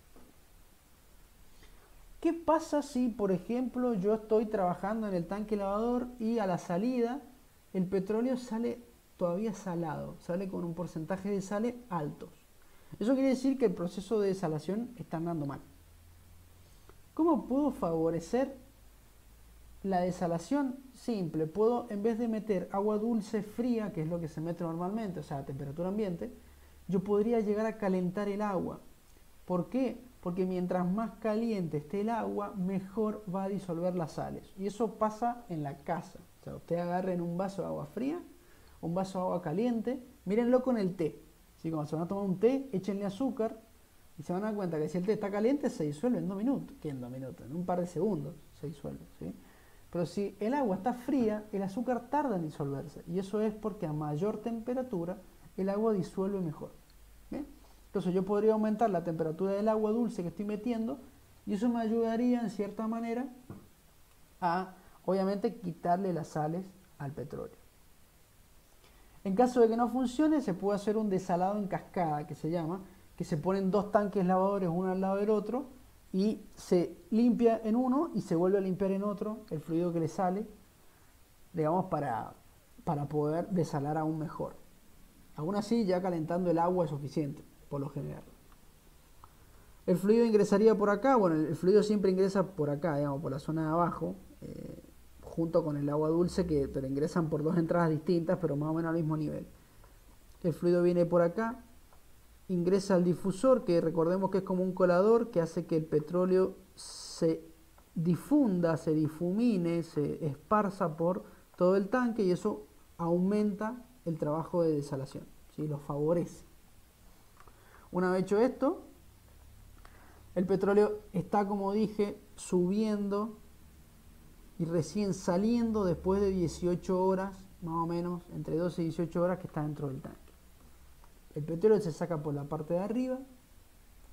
¿Qué pasa si, por ejemplo, yo estoy trabajando en el tanque lavador y a la salida el petróleo sale todavía salado, sale con un porcentaje de sales altos? Eso quiere decir que el proceso de desalación está andando mal. ¿Cómo puedo favorecer la desalación? Simple, puedo, en vez de meter agua dulce fría, que es lo que se mete normalmente, o sea, a temperatura ambiente, yo podría llegar a calentar el agua. ¿Por qué? Porque mientras más caliente esté el agua, mejor va a disolver las sales. Y eso pasa en la casa. O sea, usted agarra en un vaso de agua fría, un vaso de agua caliente, mírenlo con el té. Si cuando se van a tomar un té, échenle azúcar y se van a dar cuenta que si el té está caliente, se disuelve en 2 minutos. ¿Qué en 2 minutos? En un par de segundos se disuelve, ¿sí? Pero si el agua está fría, el azúcar tarda en disolverse. Y eso es porque a mayor temperatura el agua disuelve mejor. ¿Bien? Entonces yo podría aumentar la temperatura del agua dulce que estoy metiendo y eso me ayudaría en cierta manera a, obviamente, quitarle las sales al petróleo. En caso de que no funcione, se puede hacer un desalado en cascada, que se llama, que se ponen 2 tanques lavadores uno al lado del otro y se limpia en uno y se vuelve a limpiar en otro el fluido que le sale, digamos, para poder desalar aún mejor. Aún así, ya calentando el agua es suficiente, por lo general. El fluido ingresaría por acá, bueno, el fluido siempre ingresa por acá, digamos, por la zona de abajo, junto con el agua dulce, que te lo ingresan por 2 entradas distintas, pero más o menos al mismo nivel. El fluido viene por acá, ingresa al difusor, que recordemos que es como un colador, que hace que el petróleo se difunda, se difumine, se esparza por todo el tanque y eso aumenta el trabajo de desalación, ¿sí? Lo favorece. Una vez hecho esto, el petróleo está, como dije, subiendo y recién saliendo después de 18 horas, más o menos, entre 12 y 18 horas que está dentro del tanque. El petróleo se saca por la parte de arriba,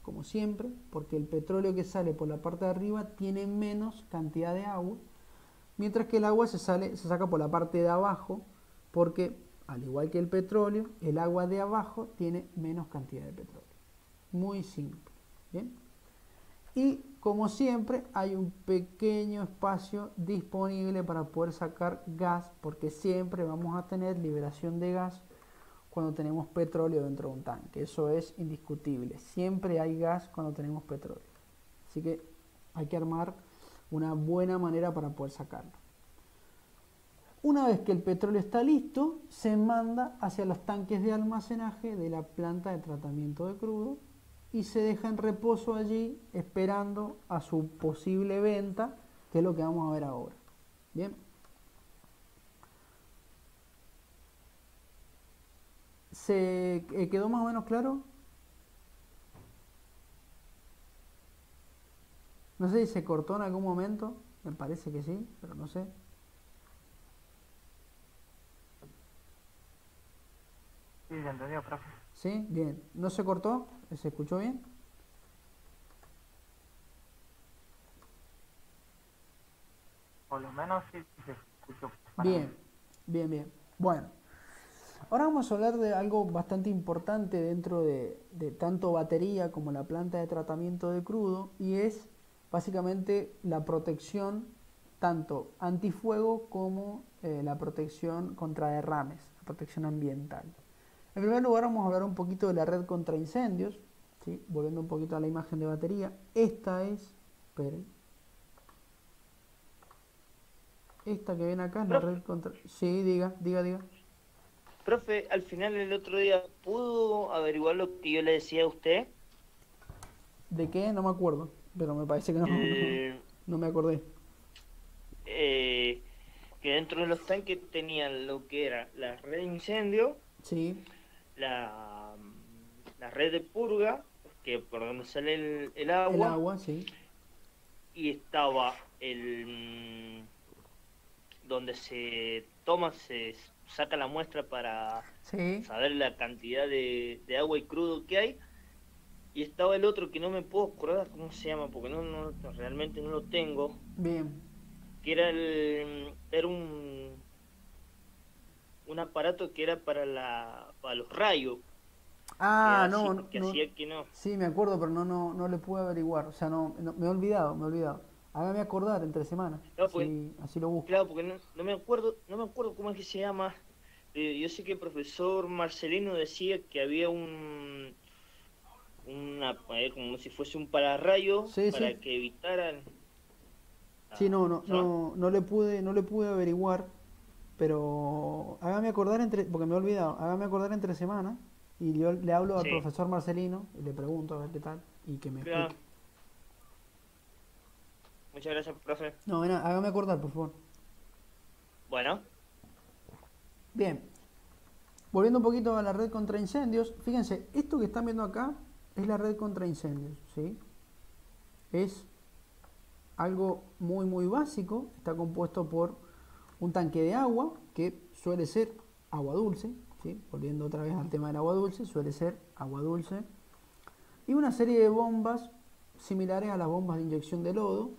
como siempre, porque el petróleo que sale por la parte de arriba tiene menos cantidad de agua, mientras que el agua se saca por la parte de abajo, porque al igual que el petróleo, el agua de abajo tiene menos cantidad de petróleo. Muy simple. ¿Bien? Y como siempre hay un pequeño espacio disponible para poder sacar gas, porque siempre vamos a tener liberación de gas cuando tenemos petróleo dentro de un tanque. Eso es indiscutible. Siempre hay gas cuando tenemos petróleo. Así que hay que armar una buena manera para poder sacarlo. Una vez que el petróleo está listo, se manda hacia los tanques de almacenaje de la planta de tratamiento de crudo y se deja en reposo allí esperando a su posible venta, que es lo que vamos a ver ahora. Bien. ¿Se quedó más o menos claro? No sé si se cortó en algún momento, me parece que sí, pero no sé. Sí, se entendió, profe. ¿Sí? Bien. ¿No se cortó? ¿Se escuchó bien? Por lo menos sí se escuchó. para mí. Bien, bien, bien. Bueno, ahora vamos a hablar de algo bastante importante dentro de tanto batería como la planta de tratamiento de crudo y es básicamente la protección tanto antifuego como la protección contra derrames, la protección ambiental. En primer lugar vamos a hablar un poquito de la red contra incendios, ¿sí? Volviendo un poquito a la imagen de batería. Esta es, esperen, esta que ven acá es la red contra... Sí, diga. Profe, al final el otro día, ¿pudo averiguar lo que yo le decía a usted? ¿De qué? No me acuerdo, pero me parece que no me acordé. Que dentro de los tanques tenían lo que era la red de incendio, Sí, la red de purga, que por donde sale el el agua, agua, sí. y estaba donde se toma, saca la muestra para Sí. saber la cantidad de agua y crudo que hay. Y estaba el otro que no me puedo acordar cómo se llama, porque realmente no lo tengo, Bien. que era un aparato que era para los rayos, Ah, no, que no. hacía que no. Sí, me acuerdo, pero no le pude averiguar. O sea, me he olvidado, me he olvidado. Hágame acordar entre semanas. Claro, porque, Así lo busco. claro, porque no me acuerdo cómo es que se llama. Yo sé que el profesor Marcelino decía que había como si fuese un pararrayo Sí, sí. para que evitaran, Sí, ¿cómo se llama? no le pude averiguar, pero hágame acordar porque me he olvidado, hágame acordar entre semanas y yo le hablo al Sí, profesor Marcelino y le pregunto a ver qué tal y que me explique. claro. Muchas gracias, profe. No, ven, hágame acordar, por favor. Bueno, Bien, volviendo un poquito a la red contra incendios, fíjense, esto que están viendo acá es la red contra incendios, ¿sí? Es algo muy básico, está compuesto por un tanque de agua, que suele ser agua dulce, ¿sí? Volviendo otra vez al tema del agua dulce, suele ser agua dulce, y una serie de bombas similares a las bombas de inyección de lodo,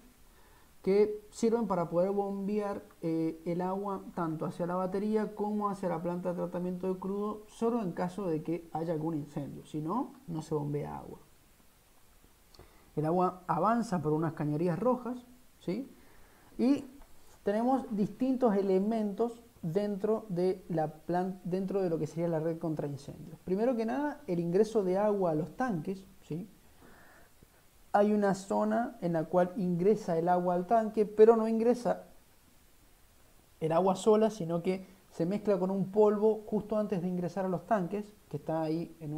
que sirven para poder bombear el agua tanto hacia la batería como hacia la planta de tratamiento de crudo, solo en caso de que haya algún incendio, si no, no se bombea agua. El agua avanza por unas cañerías rojas, ¿sí? Y tenemos distintos elementos dentro de lo que sería la red contra incendios. Primero que nada, el ingreso de agua a los tanques, ¿sí? Hay una zona en la cual ingresa el agua al tanque, pero no ingresa el agua sola, sino que se mezcla con un polvo justo antes de ingresar a los tanques, que está ahí eh, en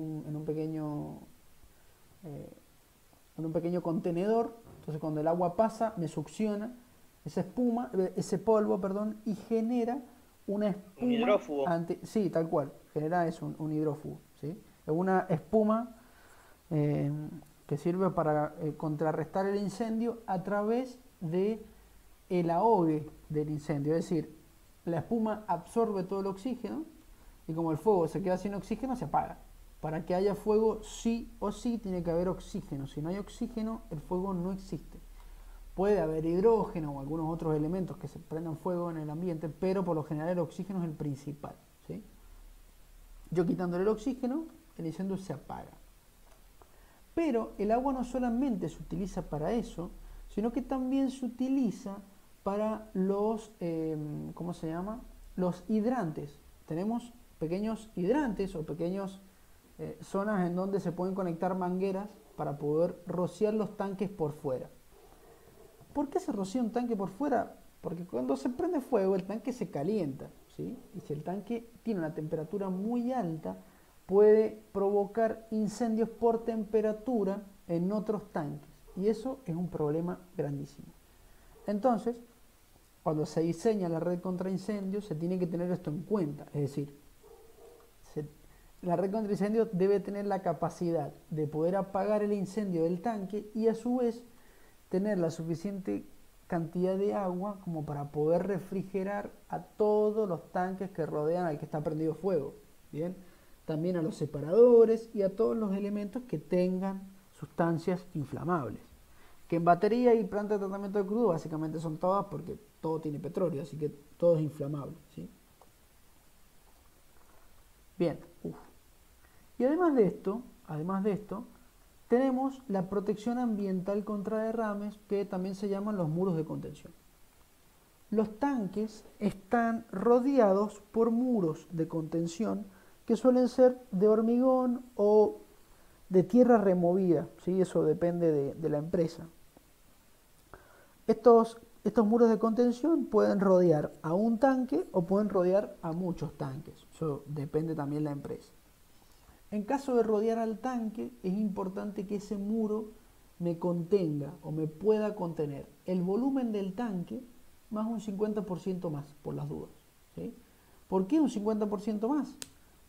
un pequeño contenedor. Entonces cuando el agua pasa, me succiona ese polvo, perdón, y genera una un espuma hidrófugo. sí, tal cual, genera eso, un hidrófugo, ¿sí? Es una espuma eh, que sirve para contrarrestar el incendio a través de el ahogue del incendio, es decir, la espuma absorbe todo el oxígeno y como el fuego se queda sin oxígeno, se apaga. Para que haya fuego, sí o sí tiene que haber oxígeno. Si no hay oxígeno, el fuego no existe. Puede haber hidrógeno o algunos otros elementos que se prendan fuego en el ambiente, pero por lo general el oxígeno es el principal, ¿sí? Yo quitándole el oxígeno, el incendio se apaga. Pero el agua no solamente se utiliza para eso, sino que también se utiliza para ¿cómo se llama? Los hidrantes. Tenemos pequeños hidrantes o pequeños zonas en donde se pueden conectar mangueras para poder rociar los tanques por fuera. ¿Por qué se rocía un tanque por fuera? Porque cuando se prende fuego el tanque se calienta, ¿sí? Y si el tanque tiene una temperatura muy alta, puede provocar incendios por temperatura en otros tanques. Y eso es un problema grandísimo. Entonces, cuando se diseña la red contra incendios, se tiene que tener esto en cuenta. Es decir, la red contra incendios debe tener la capacidad de poder apagar el incendio del tanque y a su vez tener la suficiente cantidad de agua como para poder refrigerar a todos los tanques que rodean al que está prendido fuego. Bien, también a los separadores y a todos los elementos que tengan sustancias inflamables. Que en batería y planta de tratamiento de crudo básicamente son todas porque todo tiene petróleo, así que todo es inflamable, ¿sí? Bien, y además de esto, tenemos la protección ambiental contra derrames, que también se llaman los muros de contención. Los tanques están rodeados por muros de contención que suelen ser de hormigón o de tierra removida, ¿sí? Eso depende de la empresa. Estos muros de contención pueden rodear a un tanque o pueden rodear a muchos tanques. Eso depende también de la empresa. En caso de rodear al tanque, es importante que ese muro me contenga o me pueda contener el volumen del tanque más un 50% más, por las dudas, ¿sí? ¿Por qué un 50% más?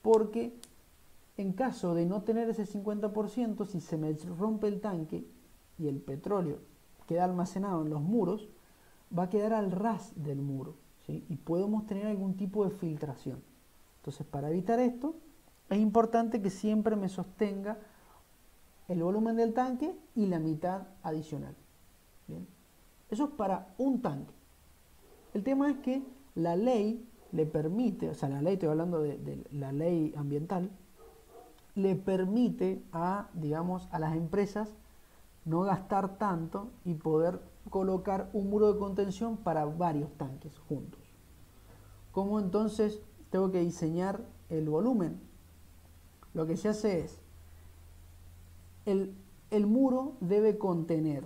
Porque en caso de no tener ese 50%, si se me rompe el tanque y el petróleo queda almacenado en los muros, va a quedar al ras del muro, ¿sí? Y podemos tener algún tipo de filtración. Entonces, para evitar esto, es importante que siempre me sostenga el volumen del tanque y la mitad adicional. ¿Bien? Eso es para un tanque. El tema es que la ley le permite, o sea, la ley, estoy hablando de la ley ambiental, le permite a, digamos, a las empresas no gastar tanto y poder colocar un muro de contención para varios tanques juntos. ¿Cómo entonces tengo que diseñar el volumen? Lo que se hace es, el muro debe contener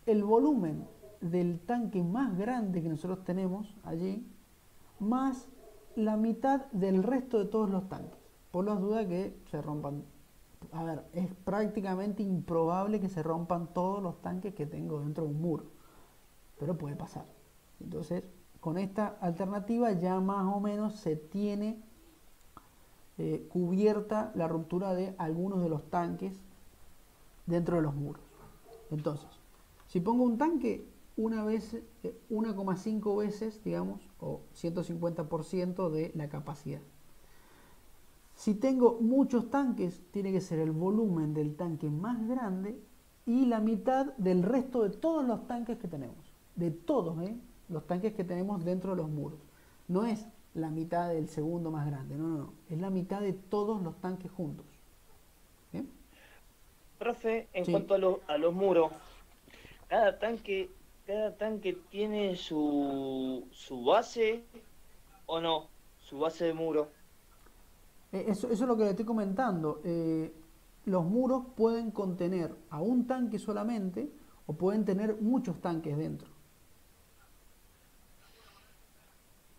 el volumen del tanque más grande que nosotros tenemos allí, más la mitad del resto de todos los tanques, por las dudas que se rompan. A ver, es prácticamente improbable que se rompan todos los tanques que tengo dentro de un muro, pero puede pasar. Entonces, con esta alternativa ya más o menos se tiene cubierta la ruptura de algunos de los tanques dentro de los muros. Entonces, si pongo un tanque una vez, 1,5 veces, digamos, o 150% de la capacidad. Si tengo muchos tanques, tiene que ser el volumen del tanque más grande y la mitad del resto de todos los tanques que tenemos. De todos, los tanques que tenemos dentro de los muros. No es la mitad del segundo más grande, no. Es la mitad de todos los tanques juntos. ¿Bien? Profe, en Sí. cuanto a los muros, cada tanque tiene su base o no, su base de muro. Eso es lo que le estoy comentando. Los muros pueden contener a un tanque solamente o pueden tener muchos tanques dentro.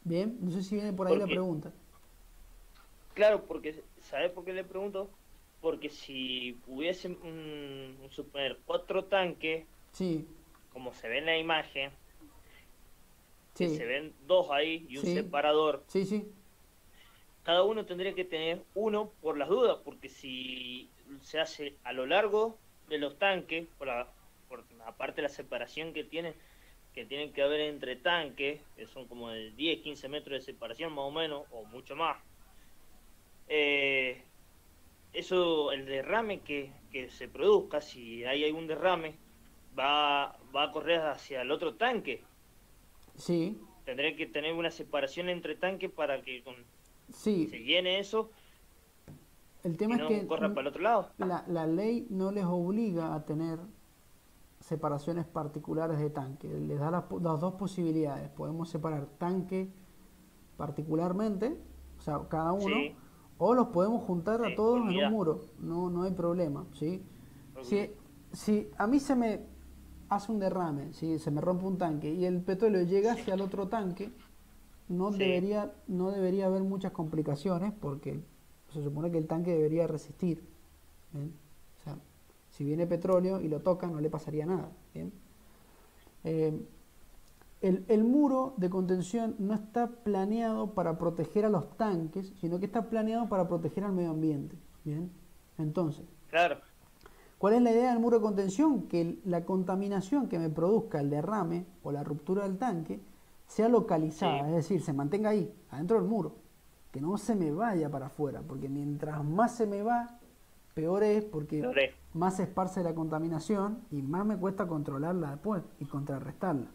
Bien, no sé si viene por ahí la pregunta. Claro, porque, ¿sabes por qué le pregunto? Porque si hubiese, suponer, 4 tanques, Sí, como se ve en la imagen, que sí, se ven 2 ahí y un sí, separador, sí. cada uno tendría que tener uno por las dudas, porque si se hace a lo largo de los tanques, por aparte de la separación que tienen que haber entre tanques, que son como de 10, 15 metros de separación más o menos, o mucho más, eso, el derrame que se produzca, si hay algún derrame, va a correr hacia el otro tanque. Sí, Tendré que tener una separación entre tanques para que sí. se llene eso El y tema es no que corra para el otro lado. la ley no les obliga a tener separaciones particulares de tanque. Les da las dos posibilidades. Podemos separar tanque particularmente, o sea, cada uno, Sí, o los podemos juntar a sí, por todos en un unidad. muro. No hay problema, ¿sí? Ok. Si a mí se me hace un derrame, ¿sí? Se me rompe un tanque y el petróleo llega Sí, hacia el otro tanque, sí, no debería haber muchas complicaciones porque se supone que el tanque debería resistir. ¿Bien? O sea, si viene petróleo y lo toca, no le pasaría nada. ¿Bien? El muro de contención no está planeado para proteger a los tanques, sino que está planeado para proteger al medio ambiente. ¿Bien? Entonces, claro, ¿cuál es la idea del muro de contención? Que la contaminación que me produzca el derrame o la ruptura del tanque sea localizada, sí, es decir, se mantenga ahí, adentro del muro, que no se me vaya para afuera, porque mientras más se me va, peor es, porque logré. más se esparce la contaminación y más me cuesta controlarla después y contrarrestarla.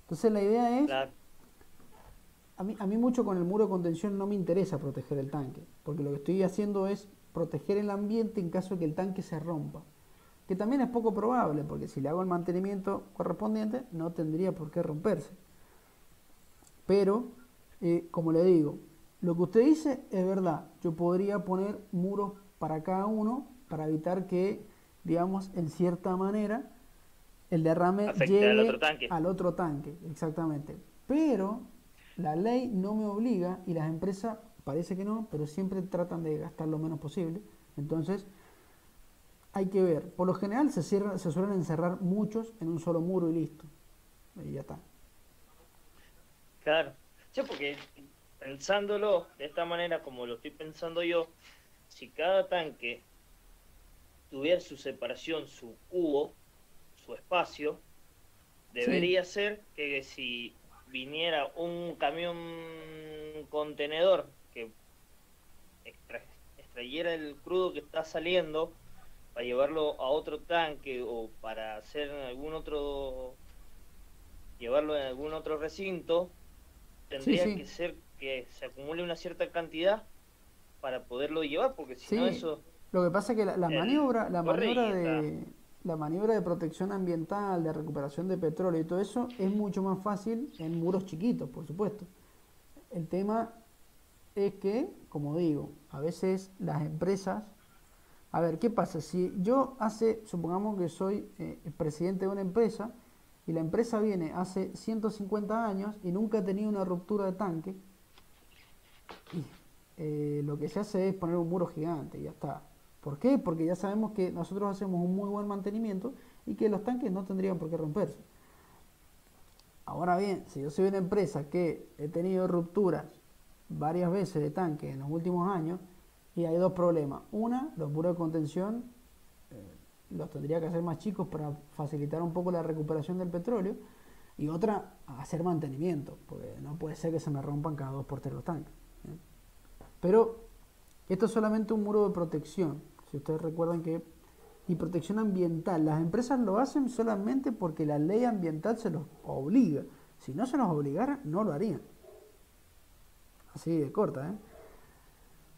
Entonces la idea es, Claro, a mí mucho con el muro de contención no me interesa proteger el tanque, porque lo que estoy haciendo es proteger el ambiente en caso de que el tanque se rompa, que también es poco probable, porque si le hago el mantenimiento correspondiente no tendría por qué romperse. Pero, como le digo, lo que usted dice es verdad, yo podría poner muros para cada uno para evitar que, digamos, en cierta manera, el derrame afecta al otro llegue tanque. al otro tanque, exactamente. Pero la ley no me obliga y las empresas parece que no, pero siempre tratan de gastar lo menos posible. Entonces, hay que ver. Por lo general se suelen encerrar muchos en un solo muro y listo. Y ya está. Claro. Sí, porque pensándolo de esta manera, como lo estoy pensando yo, si cada tanque tuviera su separación, su cubo, su espacio, debería ser que si viniera un camión contenedor que extrayera el crudo que está saliendo para llevarlo a otro tanque o para hacer llevarlo en algún otro recinto, tendría que ser que se acumule una cierta cantidad para poderlo llevar, porque si no eso... Lo que pasa es que la maniobra de protección ambiental, de recuperación de petróleo y todo eso es mucho más fácil en muros chiquitos, por supuesto. El tema es que, como digo, a veces las empresas... A ver, ¿qué pasa? Si yo supongamos que soy el presidente de una empresa y la empresa viene hace 150 años y nunca ha tenido una ruptura de tanque, lo que se hace es poner un muro gigante y ya está. ¿Por qué? Porque ya sabemos que nosotros hacemos un muy buen mantenimiento y que los tanques no tendrían por qué romperse. Ahora bien, si yo soy una empresa que he tenido rupturas varias veces de tanque en los últimos años, y hay dos problemas. Una, los muros de contención los tendría que hacer más chicos para facilitar un poco la recuperación del petróleo. Y otra, hacer mantenimiento, porque no puede ser que se me rompan cada 2 por 3 los tanques. Pero esto es solamente un muro de protección. Si ustedes recuerdan que... Y protección ambiental. Las empresas lo hacen solamente porque la ley ambiental se los obliga. Si no se los obligara, no lo harían. Así de corta, ¿eh?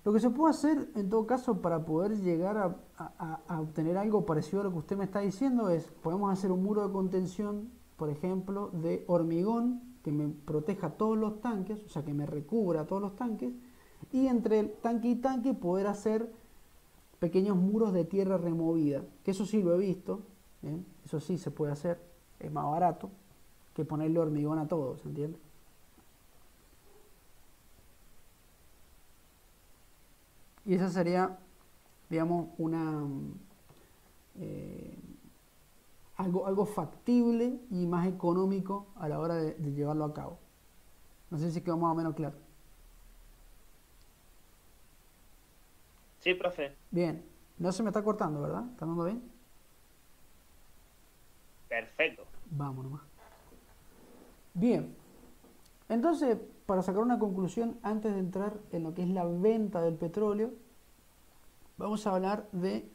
Lo que se puede hacer, en todo caso, para poder llegar a obtener algo parecido a lo que usted me está diciendo es, podemos hacer un muro de contención, por ejemplo, de hormigón, que me proteja todos los tanques, o sea, que me recubra todos los tanques, y entre el tanque y tanque poder hacer pequeños muros de tierra removida, que eso sí lo he visto, ¿bien? Eso sí se puede hacer, es más barato que ponerle hormigón a todo, ¿se entiende? Y esa sería, digamos, algo factible y más económico a la hora de llevarlo a cabo. No sé si quedó más o menos claro. Sí, profe. Bien, no se me está cortando, ¿verdad? ¿Está andando bien? Perfecto. Vamos nomás. Bien, entonces, para sacar una conclusión, antes de entrar en lo que es la venta del petróleo, vamos a hablar de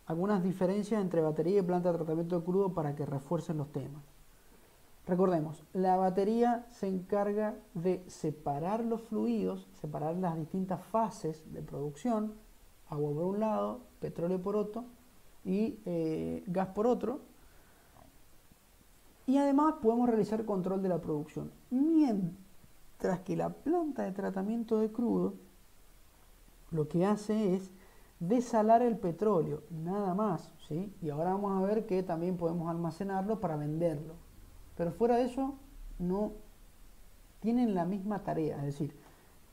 algunas diferencias entre batería y planta de tratamiento de crudo para que refuercen los temas. Recordemos, la batería se encarga de separar los fluidos, separar las distintas fases de producción, agua por un lado, petróleo por otro y gas por otro. Y además podemos realizar control de la producción. Mientras que la planta de tratamiento de crudo lo que hace es desalar el petróleo, nada más, ¿sí? Y ahora vamos a ver que también podemos almacenarlo para venderlo. Pero fuera de eso, no tienen la misma tarea. Es decir,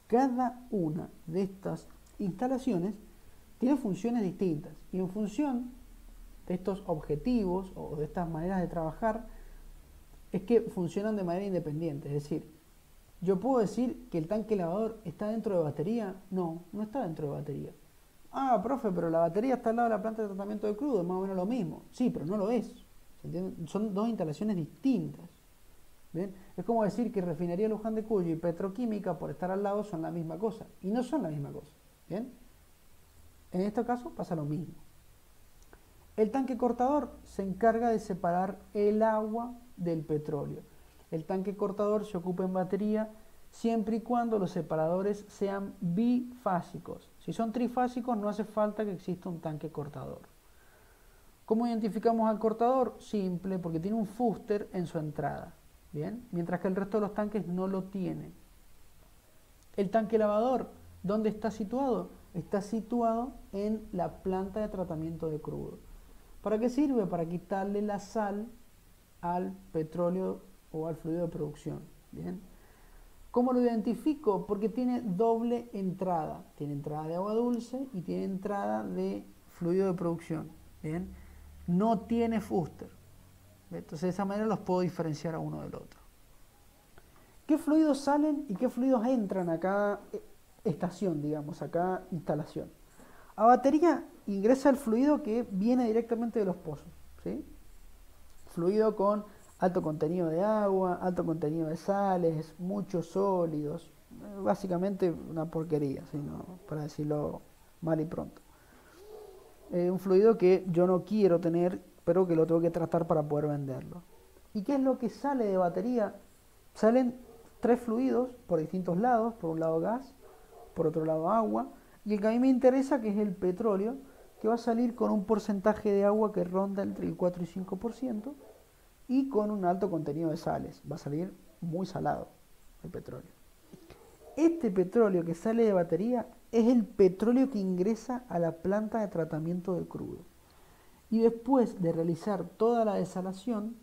cada una de estas instalaciones tiene funciones distintas. Y en función de estos objetivos o de estas maneras de trabajar, es que funcionan de manera independiente. Es decir, yo puedo decir que el tanque lavador está dentro de batería. No, no está dentro de batería. Ah, profe, pero la batería está al lado de la planta de tratamiento de crudo, es más o menos lo mismo. Sí, pero no lo es. ¿Se entiende? Son dos instalaciones distintas. ¿Bien? Es como decir que Refinería Luján de Cuyo y Petroquímica, por estar al lado, son la misma cosa. Y no son la misma cosa. ¿Bien? En este caso pasa lo mismo. El tanque cortador se encarga de separar el agua del petróleo. El tanque cortador se ocupa en batería siempre y cuando los separadores sean bifásicos. Si son trifásicos no hace falta que exista un tanque cortador. ¿Cómo identificamos al cortador? Simple, porque tiene un fuster en su entrada. ¿Bien? Mientras que el resto de los tanques no lo tienen. El tanque lavador, ¿dónde está situado? Está situado en la planta de tratamiento de crudo. ¿Para qué sirve? Para quitarle la sal al petróleo o al fluido de producción. ¿Bien? ¿Cómo lo identifico? Porque tiene doble entrada. Tiene entrada de agua dulce y tiene entrada de fluido de producción. ¿Bien? No tiene fuster. Entonces de esa manera los puedo diferenciar a uno del otro. ¿Qué fluidos salen y qué fluidos entran a cada estación, digamos, a cada instalación? A batería ingresa el fluido que viene directamente de los pozos, ¿sí? Fluido con alto contenido de agua, alto contenido de sales, muchos sólidos, básicamente una porquería, sino para decirlo mal y pronto. Un fluido que yo no quiero tener, pero que lo tengo que tratar para poder venderlo. ¿Y qué es lo que sale de batería? Salen tres fluidos por distintos lados, por un lado gas, por otro lado agua, y el que a mí me interesa, que es el petróleo, que va a salir con un porcentaje de agua que ronda entre el 4 y 5% y con un alto contenido de sales. Va a salir muy salado el petróleo. Este petróleo que sale de batería es el petróleo que ingresa a la planta de tratamiento de crudo. Y después de realizar toda la desalación,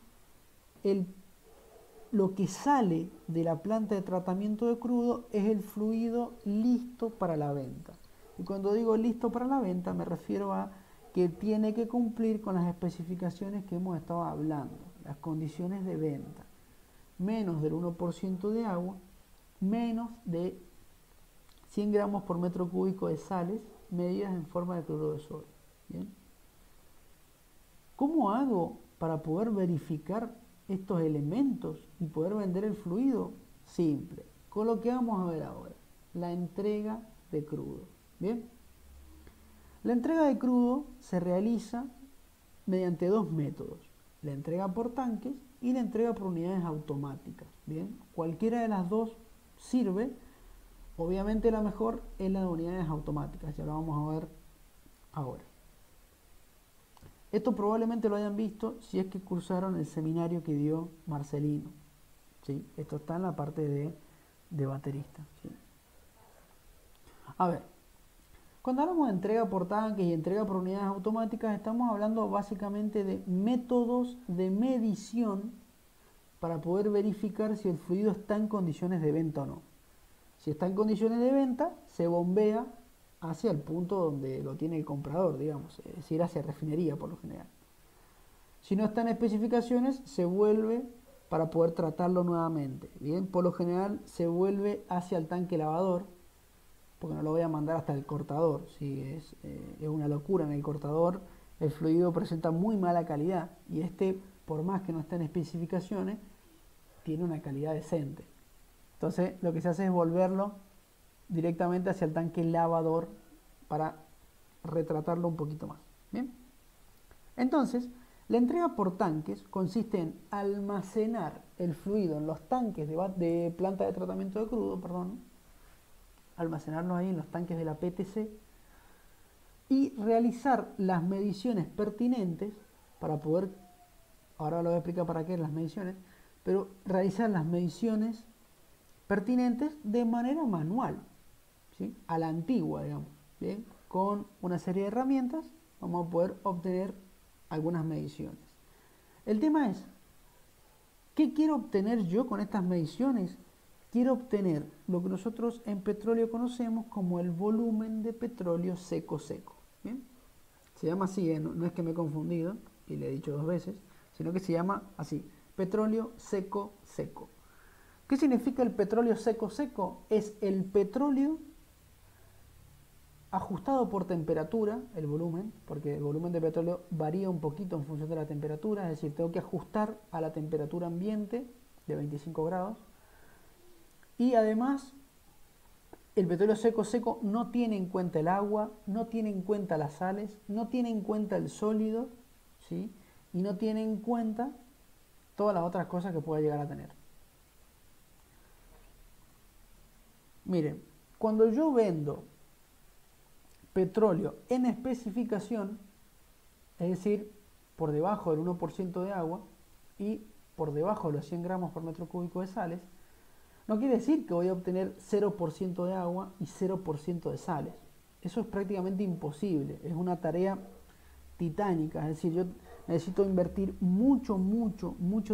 lo que sale de la planta de tratamiento de crudo es el fluido listo para la venta. Y cuando digo listo para la venta me refiero a que tiene que cumplir con las especificaciones que hemos estado hablando, las condiciones de venta. Menos del 1% de agua, menos de 100 gramos por metro cúbico de sales medidas en forma de cloruro de sodio. ¿Bien? ¿Cómo hago para poder verificar estos elementos y poder vender el fluido? Simple, con lo que vamos a ver ahora, la entrega de crudo. ¿Bien? La entrega de crudo se realiza mediante dos métodos, la entrega por tanques y la entrega por unidades automáticas. ¿Bien? Cualquiera de las dos sirve. Obviamente la mejor es la de unidades automáticas, ya lo vamos a ver ahora. Esto probablemente lo hayan visto si es que cursaron el seminario que dio Marcelino. ¿Sí? Esto está en la parte de baterista. ¿Sí? A ver, cuando hablamos de entrega por tanques y entrega por unidades automáticas, estamos hablando básicamente de métodos de medición para poder verificar si el fluido está en condiciones de venta o no. Si está en condiciones de venta, se bombea hacia el punto donde lo tiene el comprador, digamos, es decir, hacia refinería por lo general. Si no está en especificaciones, se vuelve para poder tratarlo nuevamente. Bien, por lo general se vuelve hacia el tanque lavador, porque no lo voy a mandar hasta el cortador. Si es una locura en el cortador, el fluido presenta muy mala calidad y este, por más que no esté en especificaciones, tiene una calidad decente. Entonces lo que se hace es volverlo directamente hacia el tanque lavador para retratarlo un poquito más. ¿Bien? Entonces, la entrega por tanques consiste en almacenar el fluido en los tanques de planta de tratamiento de crudo, almacenarlo ahí en los tanques de la PTC y realizar las mediciones pertinentes para poder, ahora lo voy a explicar para qué las mediciones, pero realizar las mediciones pertinentes de manera manual, ¿sí? A la antigua, digamos. ¿Bien? Con una serie de herramientas vamos a poder obtener algunas mediciones. El tema es, ¿qué quiero obtener yo con estas mediciones? Quiero obtener lo que nosotros en petróleo conocemos como el volumen de petróleo seco-seco. ¿Bien? Se llama así, no es que me he confundido y le he dicho dos veces, sino que se llama así, petróleo seco-seco. ¿Qué significa el petróleo seco-seco? Es el petróleo ajustado por temperatura, el volumen, porque el volumen de petróleo varía un poquito en función de la temperatura, es decir, tengo que ajustar a la temperatura ambiente de 25 grados. Y además, el petróleo seco-seco no tiene en cuenta el agua, no tiene en cuenta las sales, no tiene en cuenta el sólido, ¿sí? Y no tiene en cuenta todas las otras cosas que pueda llegar a tener. Miren, cuando yo vendo petróleo en especificación, es decir, por debajo del 1% de agua y por debajo de los 100 gramos por metro cúbico de sales, no quiere decir que voy a obtener 0% de agua y 0% de sales. Eso es prácticamente imposible, es una tarea titánica, es decir, yo necesito invertir mucho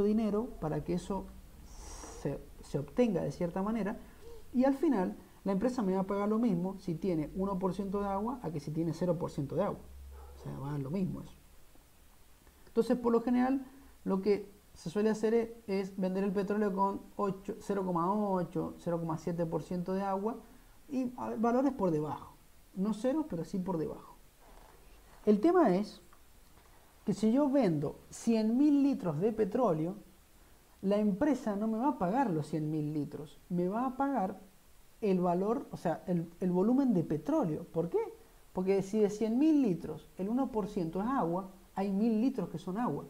dinero para que eso se obtenga de cierta manera. Y al final, la empresa me va a pagar lo mismo si tiene 1% de agua a que si tiene 0% de agua. O sea, va a dar lo mismo eso. Entonces, por lo general, lo que se suele hacer es vender el petróleo con 0,8, 0,7% de agua y valores por debajo. No cero, pero sí por debajo. El tema es que si yo vendo 100.000 litros de petróleo, La empresa no me va a pagar los 100.000 litros, me va a pagar el valor, o sea, el volumen de petróleo. ¿Por qué? Porque si de 100.000 litros el 1% es agua, hay 1.000 litros que son agua.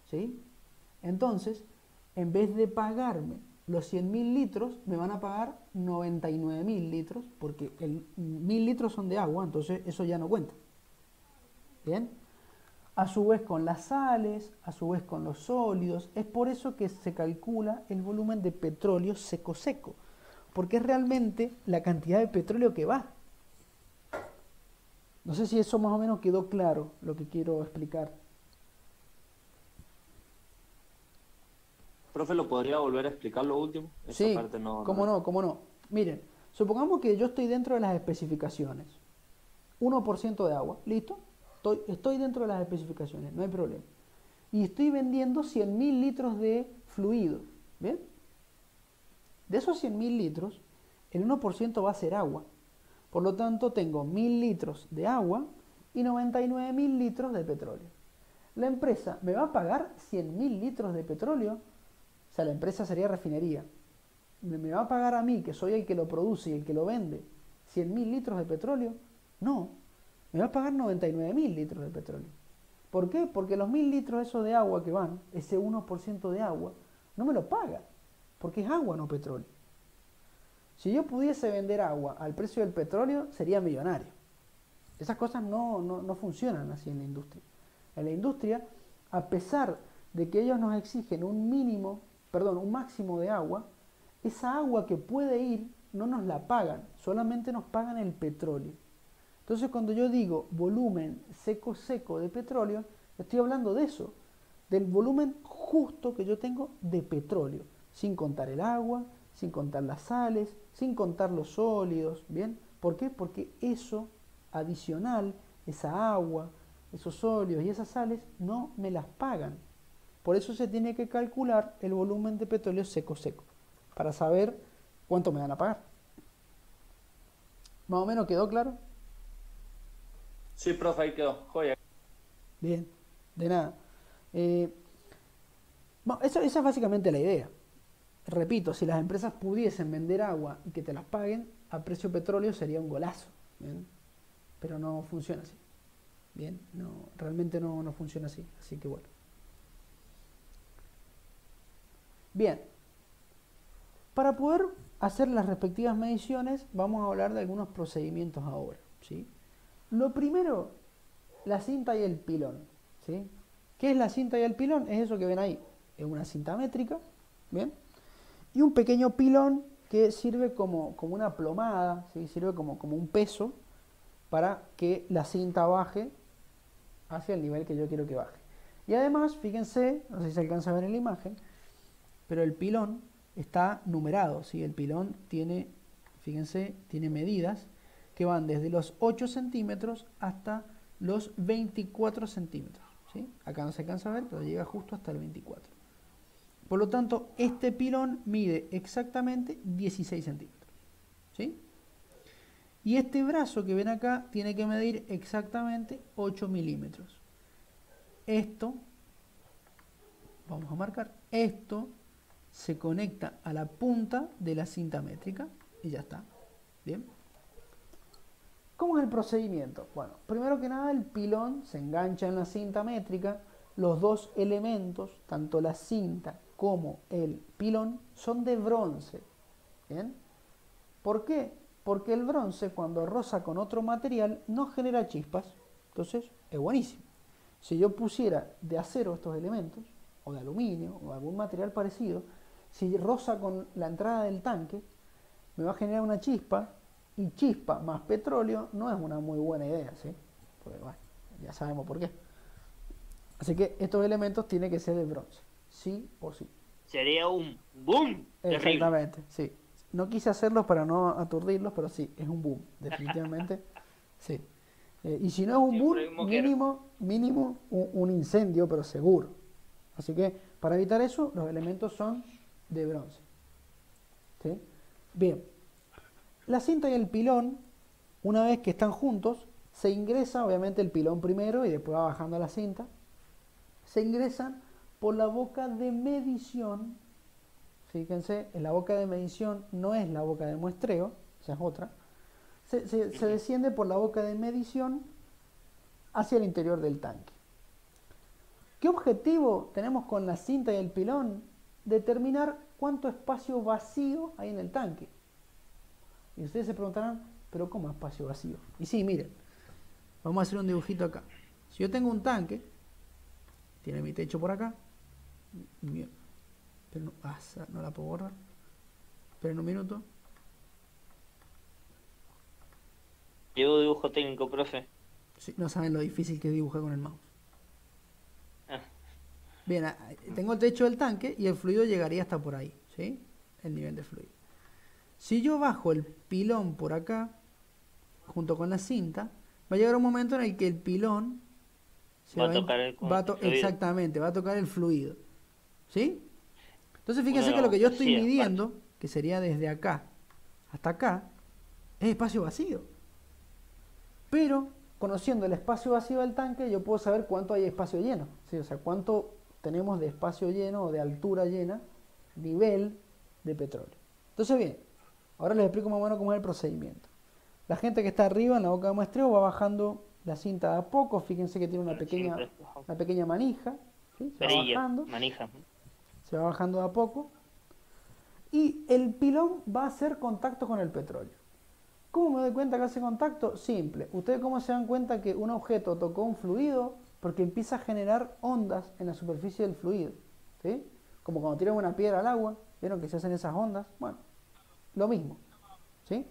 ¿Sí? Entonces, en vez de pagarme los 100.000 litros, me van a pagar 99.000 litros, porque 1.000 litros son de agua, entonces eso ya no cuenta. ¿Bien? A su vez con las sales, a su vez con los sólidos. Es por eso que se calcula el volumen de petróleo seco, porque es realmente la cantidad de petróleo que va. No sé si eso más o menos quedó claro, lo que quiero explicar. Profe, ¿lo podría volver a explicar lo último? Esa Sí, parte no. cómo no, cómo no. Miren, supongamos que yo estoy dentro de las especificaciones. 1% de agua, ¿listo? Estoy dentro de las especificaciones, no hay problema. Y estoy vendiendo 100.000 litros de fluido, ¿bien? De esos 100.000 litros, el 1% va a ser agua. Por lo tanto, tengo 1.000 litros de agua y 99.000 litros de petróleo. La empresa me va a pagar 100.000 litros de petróleo. O sea, la empresa sería refinería. ¿Me va a pagar a mí, que soy el que lo produce y el que lo vende, 100.000 litros de petróleo? No, me va a pagar 99.000 litros de petróleo. ¿Por qué? Porque los 1.000 litros esos de agua que van, ese 1% de agua, no me lo paga, porque es agua, no petróleo. Si yo pudiese vender agua al precio del petróleo, sería millonario. Esas cosas no funcionan así en la industria. En la industria, a pesar de que ellos nos exigen un máximo de agua, esa agua que puede ir no nos la pagan, solamente nos pagan el petróleo. Entonces cuando yo digo volumen seco de petróleo, estoy hablando de eso, del volumen justo que yo tengo de petróleo, sin contar el agua, sin contar las sales, sin contar los sólidos, ¿bien? ¿Por qué? Porque eso adicional, esa agua, esos sólidos y esas sales, no me las pagan. Por eso se tiene que calcular el volumen de petróleo seco, para saber cuánto me van a pagar. ¿Más o menos quedó claro? Sí, profe, ahí quedó. Joya. Bien, de nada. Esa es básicamente la idea. Repito, si las empresas pudiesen vender agua y que te las paguen a precio petróleo sería un golazo, ¿bien? Pero no funciona así. Bien, no, realmente no funciona así. Así que bueno. Bien, para poder hacer las respectivas mediciones vamos a hablar de algunos procedimientos ahora, ¿sí? Lo primero, la cinta y el pilón, ¿sí? ¿Qué es la cinta y el pilón? Es eso que ven ahí, es una cinta métrica, ¿bien? Y un pequeño pilón que sirve como una plomada, ¿sí? Sirve como un peso para que la cinta baje hacia el nivel que yo quiero que baje. Y además, fíjense, no sé si se alcanza a ver en la imagen, pero el pilón está numerado, ¿sí? El pilón tiene, fíjense, tiene medidas que van desde los 8 centímetros hasta los 24 centímetros, ¿sí? Acá no se alcanza a ver, pero llega justo hasta el 24. Por lo tanto, este pilón mide exactamente 16 centímetros, ¿sí? Y este brazo que ven acá tiene que medir exactamente 8 milímetros. Esto, vamos a marcar, esto se conecta a la punta de la cinta métrica y ya está. Bien. ¿Cómo es el procedimiento? Bueno, primero que nada el pilón se engancha en la cinta métrica. Los dos elementos, tanto la cinta como el pilón, son de bronce. ¿Bien? ¿Por qué? Porque el bronce cuando roza con otro material no genera chispas. Entonces es buenísimo. Si yo pusiera de acero estos elementos, o de aluminio, o algún material parecido, si roza con la entrada del tanque, me va a generar una chispa, y chispa más petróleo no es una muy buena idea, ¿sí? Porque bueno, ya sabemos por qué. Así que estos elementos tienen que ser de bronce, sí o sí. Sería un boom terrible. Exactamente, sí. No quise hacerlos para no aturdirlos, pero sí, es un boom, definitivamente, sí. Y si no es un boom, mínimo un incendio, pero seguro. Así que para evitar eso, los elementos son de bronce. ¿Sí? Bien, la cinta y el pilón, una vez que están juntos, se ingresa obviamente el pilón primero y después va bajando la cinta. Se ingresan por la boca de medición. Fíjense, la boca de medición no es la boca de muestreo, esa es otra. Se desciende por la boca de medición hacia el interior del tanque. ¿Qué objetivo tenemos con la cinta y el pilón? Determinar cuánto espacio vacío hay en el tanque. Y ustedes se preguntarán, ¿pero cómo espacio vacío? Y sí, miren, vamos a hacer un dibujito acá. Si yo tengo un tanque, tiene mi techo por acá, pero no la puedo borrar. Esperen un minuto. Llevo dibujo técnico, profe. Sí, no saben lo difícil que es dibujar con el mouse. Ah, Bien, tengo el techo del tanque y el fluido llegaría hasta por ahí, ¿sí? El nivel de fluido. Si yo bajo el pilón por acá, junto con la cinta, va a llegar un momento en el que el pilón va a tocar el fluido. Exactamente, va a tocar el fluido, ¿sí? Entonces fíjense Bueno, que lo que yo estoy sí, midiendo, que sería desde acá hasta acá, es espacio vacío. Pero, conociendo el espacio vacío del tanque, yo puedo saber cuánto hay espacio lleno, ¿sí? O sea, cuánto tenemos de espacio lleno o de altura llena, nivel de petróleo. Entonces, bien, ahora les explico más o menos cómo es el procedimiento. La gente que está arriba en la boca de muestreo va bajando la cinta de a poco. Fíjense que tiene una pequeña manija, ¿sí? Se va bajando. Manija. Se va bajando de a poco. Y el pilón va a hacer contacto con el petróleo. ¿Cómo me doy cuenta que hace contacto? Simple. ¿Ustedes cómo se dan cuenta que un objeto tocó un fluido? Porque empieza a generar ondas en la superficie del fluido, ¿sí? Como cuando tiran una piedra al agua, ¿vieron que se hacen esas ondas? Bueno, lo mismo, ¿sí?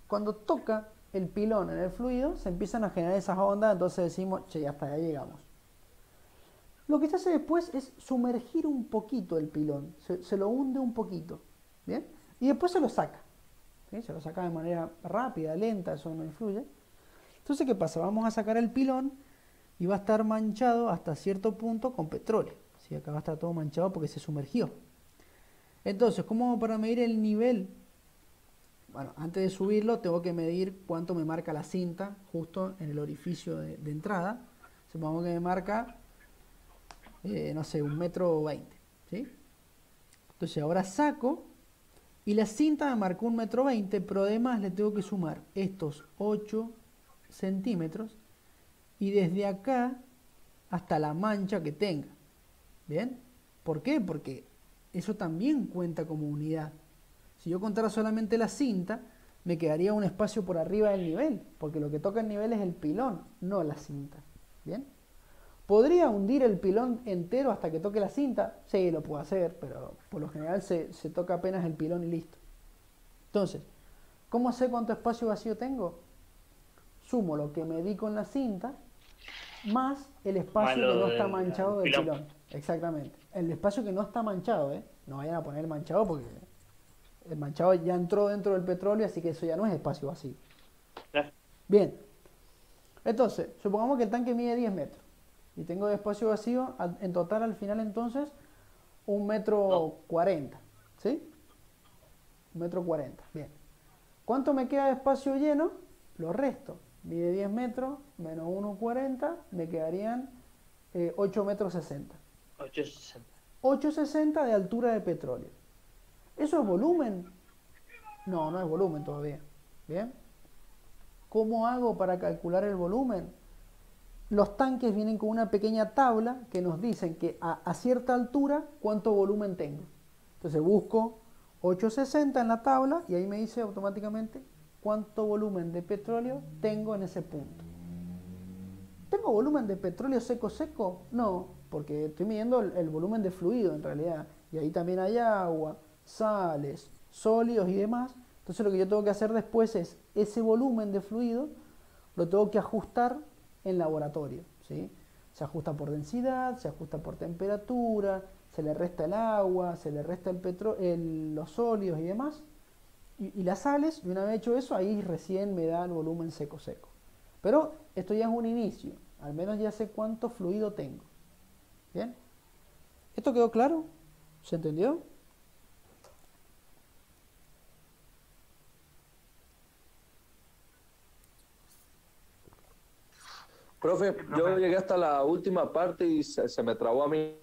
Cuando toca el pilón en el fluido, se empiezan a generar esas ondas, entonces decimos, che, hasta allá llegamos. Lo que se hace después es sumergir un poquito el pilón, se lo hunde un poquito, ¿bien? Y después se lo saca, ¿sí? Se lo saca de manera rápida, lenta, eso no influye. Entonces, ¿qué pasa? Vamos a sacar el pilón y va a estar manchado hasta cierto punto con petróleo, ¿sí? Acá va a estar todo manchado porque se sumergió. Entonces, ¿cómo hago para medir el nivel? Bueno, antes de subirlo tengo que medir cuánto me marca la cinta justo en el orificio de entrada. Supongamos que me marca, no sé, 1,20 m, ¿sí? Entonces ahora saco y la cinta me marcó 1,20 m, pero además le tengo que sumar estos 8 centímetros y desde acá hasta la mancha que tenga. ¿Bien? ¿Por qué? Porque eso también cuenta como unidad. Si yo contara solamente la cinta, me quedaría un espacio por arriba del nivel, porque lo que toca el nivel es el pilón, no la cinta. ¿Bien? ¿Podría hundir el pilón entero hasta que toque la cinta? Sí, lo puedo hacer, pero por lo general se toca apenas el pilón y listo. Entonces, ¿cómo sé cuánto espacio vacío tengo? Sumo lo que medí con la cinta más el espacio que no está manchado del pilón. Exactamente. El espacio que no está manchado, ¿eh? No vayan a poner manchado porque el manchado ya entró dentro del petróleo, así que eso ya no es espacio vacío. Bien. Entonces, supongamos que el tanque mide 10 metros y tengo de espacio vacío en total al final entonces 1,40 m, ¿sí? 1,40 m. Bien. ¿Cuánto me queda de espacio lleno? Lo resto. Mide 10 metros menos 1,40 m, me quedarían 8,60 metros. 8,60 de altura de petróleo. ¿Eso es volumen? No, no es volumen todavía. ¿Bien? ¿Cómo hago para calcular el volumen? Los tanques vienen con una pequeña tabla que nos dicen que a cierta altura cuánto volumen tengo. Entonces busco 8,60 en la tabla y ahí me dice automáticamente cuánto volumen de petróleo tengo en ese punto. ¿Tengo volumen de petróleo seco? No, porque estoy midiendo el volumen de fluido en realidad. Y ahí también hay agua, sales, sólidos y demás. Entonces lo que yo tengo que hacer después es ese volumen de fluido lo tengo que ajustar en laboratorio, ¿sí? Se ajusta por densidad, se ajusta por temperatura, se le resta el agua, se le resta los sólidos y demás. Y las sales, y una vez hecho eso, ahí recién me da el volumen seco. Pero esto ya es un inicio, al menos ya sé cuánto fluido tengo. ¿Bien? ¿Esto quedó claro? ¿Se entendió? Profe, Sí, yo profe. llegué hasta la última parte y se me trabó a mí.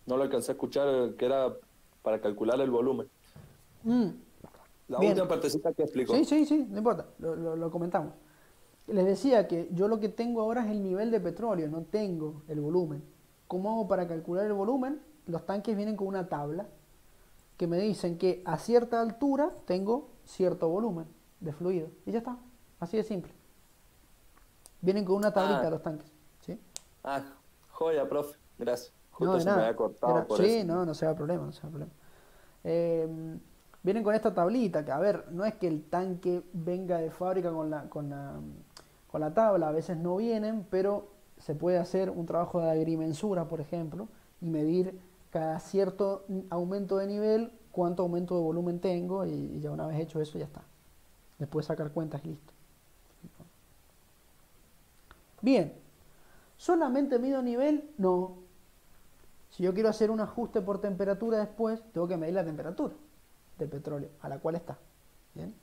No lo alcancé a escuchar, que era para calcular el volumen. Mm, La bien. última partecita que Sí, explicó. sí, sí, no importa, lo comentamos. Les decía que yo lo que tengo ahora es el nivel de petróleo, no tengo el volumen. ¿Cómo hago para calcular el volumen? Los tanques vienen con una tabla que me dicen que a cierta altura tengo cierto volumen de fluido. Y ya está, así de simple. Vienen con una Ah, tablita los tanques. ¿Sí? ah, joya, profe. Gracias. No, Justo de se me nada. había cortado por Sí, eso. no, no se da problema, no se da problema. Eh, vienen con esta tablita, que a ver, no es que el tanque venga de fábrica con la tabla, a veces no vienen, pero se puede hacer un trabajo de agrimensura, por ejemplo, y medir cada cierto aumento de nivel, cuánto aumento de volumen tengo, y ya una vez hecho eso ya está. Después sacar cuentas y listo. Bien, ¿solamente mido nivel? No. Si yo quiero hacer un ajuste por temperatura después, tengo que medir la temperatura del petróleo a la cual está. ¿Bien?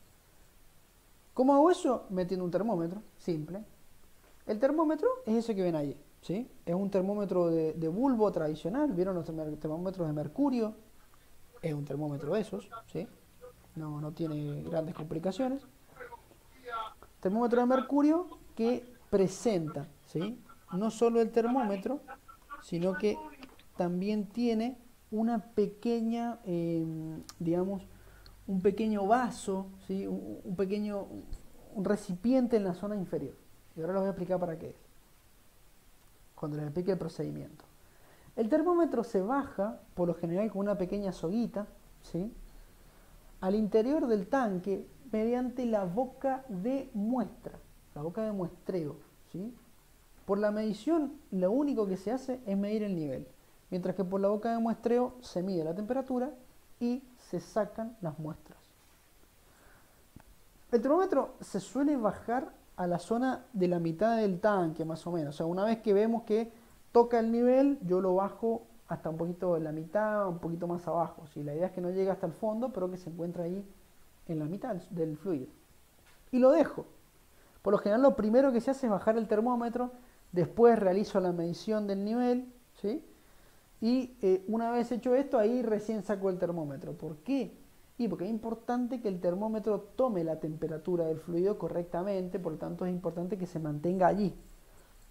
¿Cómo hago eso? Metiendo un termómetro, simple. El termómetro es ese que ven allí, ¿sí? Es un termómetro de bulbo tradicional. ¿Vieron los termómetros de mercurio? Es un termómetro de esos, ¿sí? No, no tiene grandes complicaciones. Termómetro de mercurio que presenta, ¿sí? No solo el termómetro, sino que también tiene una pequeña, digamos, un pequeño vaso, ¿sí? Un pequeño un recipiente en la zona inferior. Y ahora les voy a explicar para qué es, cuando les explique el procedimiento. El termómetro se baja, por lo general, con una pequeña soguita, ¿sí? Al interior del tanque mediante la boca de muestra, la boca de muestreo, ¿sí? Por la medición, lo único que se hace es medir el nivel, mientras que por la boca de muestreo se mide la temperatura y se sacan las muestras. El termómetro se suele bajar a la zona de la mitad del tanque, más o menos. O sea, una vez que vemos que toca el nivel, yo lo bajo hasta un poquito en la mitad, un poquito más abajo. ¿Sí? La idea es que no llegue hasta el fondo, pero que se encuentre ahí en la mitad del fluido. Y lo dejo. Por lo general, lo primero que se hace es bajar el termómetro, después realizo la medición del nivel, ¿sí? Y una vez hecho esto, ahí recién saco el termómetro. ¿Por qué? Y porque es importante que el termómetro tome la temperatura del fluido correctamente, por lo tanto es importante que se mantenga allí,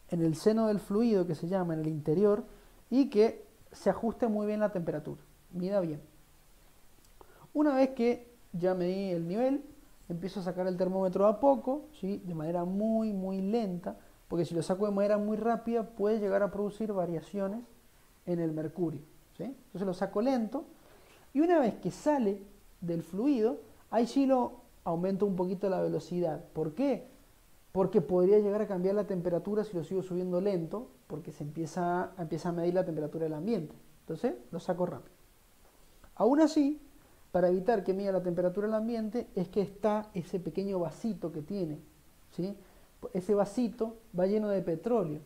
en el seno del fluido que se llama, en el interior, y que se ajuste muy bien la temperatura, mida bien. Una vez que ya medí el nivel, empiezo a sacar el termómetro a poco, ¿sí? De manera muy, muy lenta, porque si lo saco de manera muy rápida puede llegar a producir variaciones en el mercurio, ¿sí? Entonces lo saco lento, y una vez que sale del fluido, ahí sí lo aumento un poquito la velocidad. ¿Por qué? Porque podría llegar a cambiar la temperatura si lo sigo subiendo lento, porque se empieza a medir la temperatura del ambiente. Entonces lo saco rápido. Aún así, para evitar que mida la temperatura del ambiente, es que está ese pequeño vasito que tiene, ¿sí? Ese vasito va lleno de petróleo,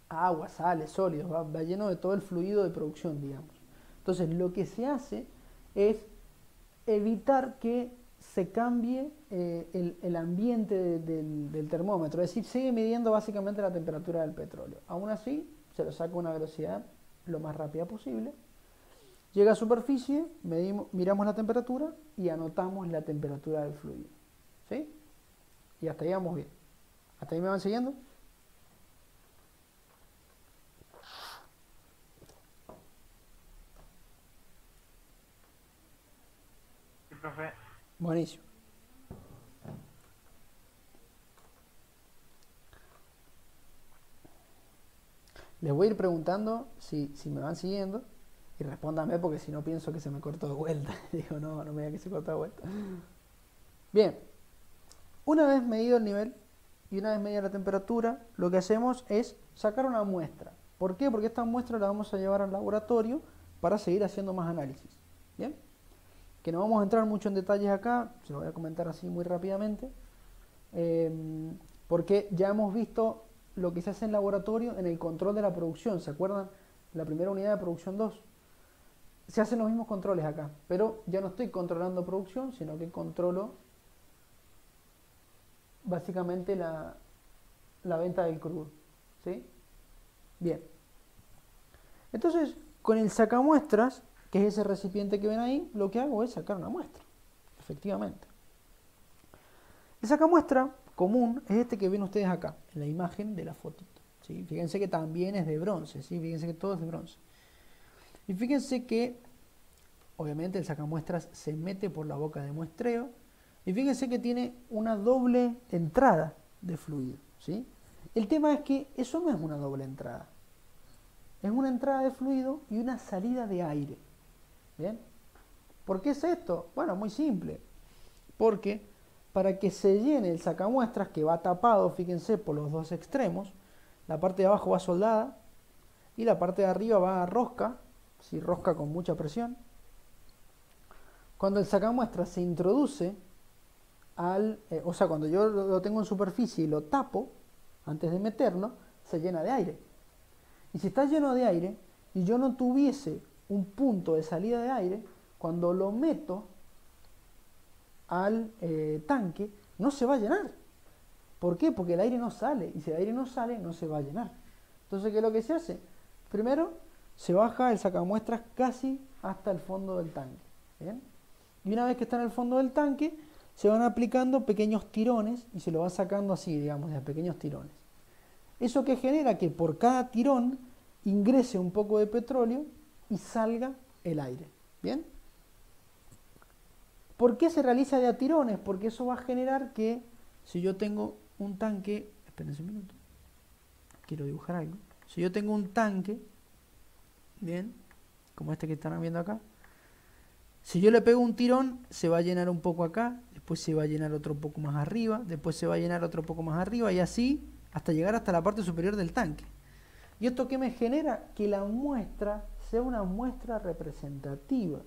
agua, sales, sólidos, va lleno de todo el fluido de producción, digamos. Entonces, lo que se hace es evitar que se cambie el ambiente del termómetro, es decir, sigue midiendo básicamente la temperatura del petróleo. Aún así, se lo saca a una velocidad lo más rápida posible. Llega a superficie, miramos la temperatura y anotamos la temperatura del fluido. ¿Sí? Y hasta ahí vamos bien. ¿Hasta ahí me van siguiendo? Sí, profe. Buenísimo. Les voy a ir preguntando si me van siguiendo y respóndanme porque si no pienso que se me cortó de vuelta. Digo, no, no me diga que se cortó de vuelta. Bien, una vez medido el nivel y una vez medida la temperatura, lo que hacemos es sacar una muestra. ¿Por qué? Porque esta muestra la vamos a llevar al laboratorio para seguir haciendo más análisis. Bien, que no vamos a entrar mucho en detalles acá, se lo voy a comentar así muy rápidamente, porque ya hemos visto lo que se hace en laboratorio en el control de la producción. ¿Se acuerdan? La primera unidad de producción 2. Se hacen los mismos controles acá, pero ya no estoy controlando producción, sino que controlo básicamente la venta del crudo. ¿Sí? Bien. Entonces, con el sacamuestras, que es ese recipiente que ven ahí, lo que hago es sacar una muestra. Efectivamente. El sacamuestra común es este que ven ustedes acá, en la imagen de la fotito. ¿Sí? Fíjense que también es de bronce, ¿sí? Fíjense que todo es de bronce. Y fíjense que, obviamente, el sacamuestras se mete por la boca de muestreo. Y fíjense que tiene una doble entrada de fluido. ¿Sí? El tema es que eso no es una doble entrada. Es una entrada de fluido y una salida de aire. ¿Bien? ¿Por qué es esto? Bueno, muy simple. Porque para que se llene el sacamuestras, que va tapado, fíjense, por los dos extremos, la parte de abajo va soldada y la parte de arriba va a rosca, ¿sí? Rosca con mucha presión. Cuando el sacamuestras se introduce o sea, cuando yo lo tengo en superficie y lo tapo, antes de meterlo, se llena de aire. Y si está lleno de aire y yo no tuviese un punto de salida de aire, cuando lo meto al tanque, no se va a llenar. ¿Por qué? Porque el aire no sale, y si el aire no sale, no se va a llenar. Entonces, ¿qué es lo que se hace? Primero, se baja el sacamuestras casi hasta el fondo del tanque. ¿Bien? Y una vez que está en el fondo del tanque, se van aplicando pequeños tirones y se lo va sacando así, digamos, de pequeños tirones. Eso que genera que por cada tirón ingrese un poco de petróleo y salga el aire. ¿Bien? ¿Por qué se realiza de a tirones? Porque eso va a generar que si yo tengo un tanque, espérense un minuto, quiero dibujar algo. Si yo tengo un tanque, bien, como este que están viendo acá, si yo le pego un tirón, se va a llenar un poco acá, después se va a llenar otro poco más arriba, después se va a llenar otro poco más arriba y así hasta llegar hasta la parte superior del tanque. ¿Y esto qué me genera? Que la muestra sea una muestra representativa.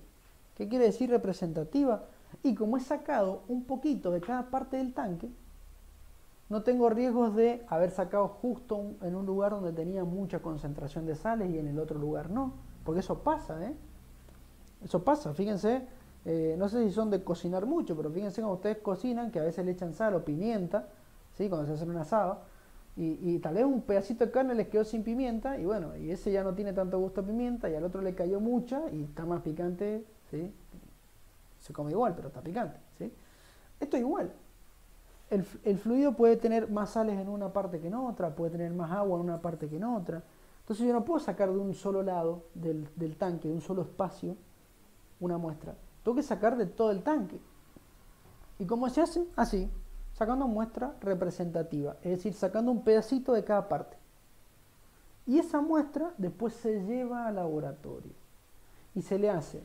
¿Qué quiere decir representativa? Y como he sacado un poquito de cada parte del tanque, no tengo riesgos de haber sacado justo en un lugar donde tenía mucha concentración de sales y en el otro lugar no. Porque eso pasa, ¿eh? Eso pasa, fíjense, no sé si son de cocinar mucho, pero fíjense cuando ustedes cocinan, que a veces le echan sal o pimienta, ¿sí? Cuando se hacen un asado, y tal vez un pedacito de carne les quedó sin pimienta, y bueno, y ese ya no tiene tanto gusto a pimienta, y al otro le cayó mucha, y está más picante, ¿sí? Se come igual, pero está picante, ¿sí? Esto es igual. El fluido puede tener más sales en una parte que en otra, puede tener más agua en una parte que en otra. Entonces yo no puedo sacar de un solo lado del tanque, de un solo espacio, una muestra. Tengo que sacar de todo el tanque. ¿Y cómo se hace? Así, sacando muestra representativa, es decir, sacando un pedacito de cada parte. Y esa muestra después se lleva al laboratorio y se le hace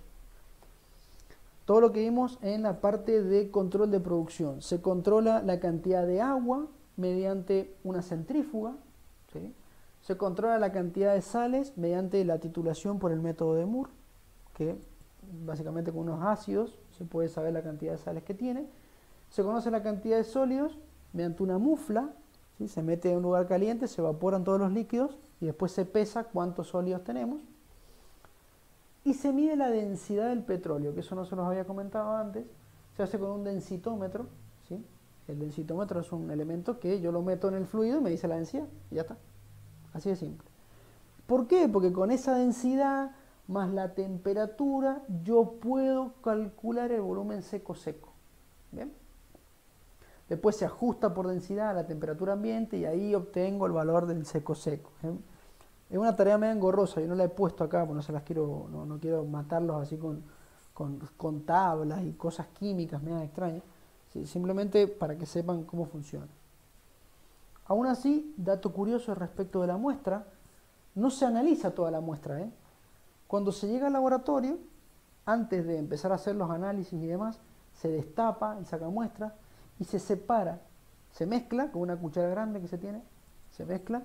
todo lo que vimos en la parte de control de producción. Se controla la cantidad de agua mediante una centrífuga, ¿sí? Se controla la cantidad de sales mediante la titulación por el método de Moore, que básicamente con unos ácidos se puede saber la cantidad de sales que tiene. Se conoce la cantidad de sólidos mediante una mufla, ¿sí? Se mete en un lugar caliente, se evaporan todos los líquidos y después se pesa cuántos sólidos tenemos. Y se mide la densidad del petróleo, que eso no se los había comentado antes. Se hace con un densitómetro, ¿sí? El densitómetro es un elemento que yo lo meto en el fluido y me dice la densidad, y ya está. Así de simple. ¿Por qué? Porque con esa densidad más la temperatura, yo puedo calcular el volumen seco-seco. ¿Bien? Después se ajusta por densidad a la temperatura ambiente y ahí obtengo el valor del seco-seco. Es una tarea medio engorrosa, yo no la he puesto acá, porque no se las quiero, no quiero matarlos así con tablas y cosas químicas medio extrañas, ¿sí? Simplemente para que sepan cómo funciona. Aún así, dato curioso respecto de la muestra, no se analiza toda la muestra, ¿eh? Cuando se llega al laboratorio, antes de empezar a hacer los análisis y demás, se destapa y saca muestra y se separa, se mezcla con una cuchara grande que se tiene, se mezcla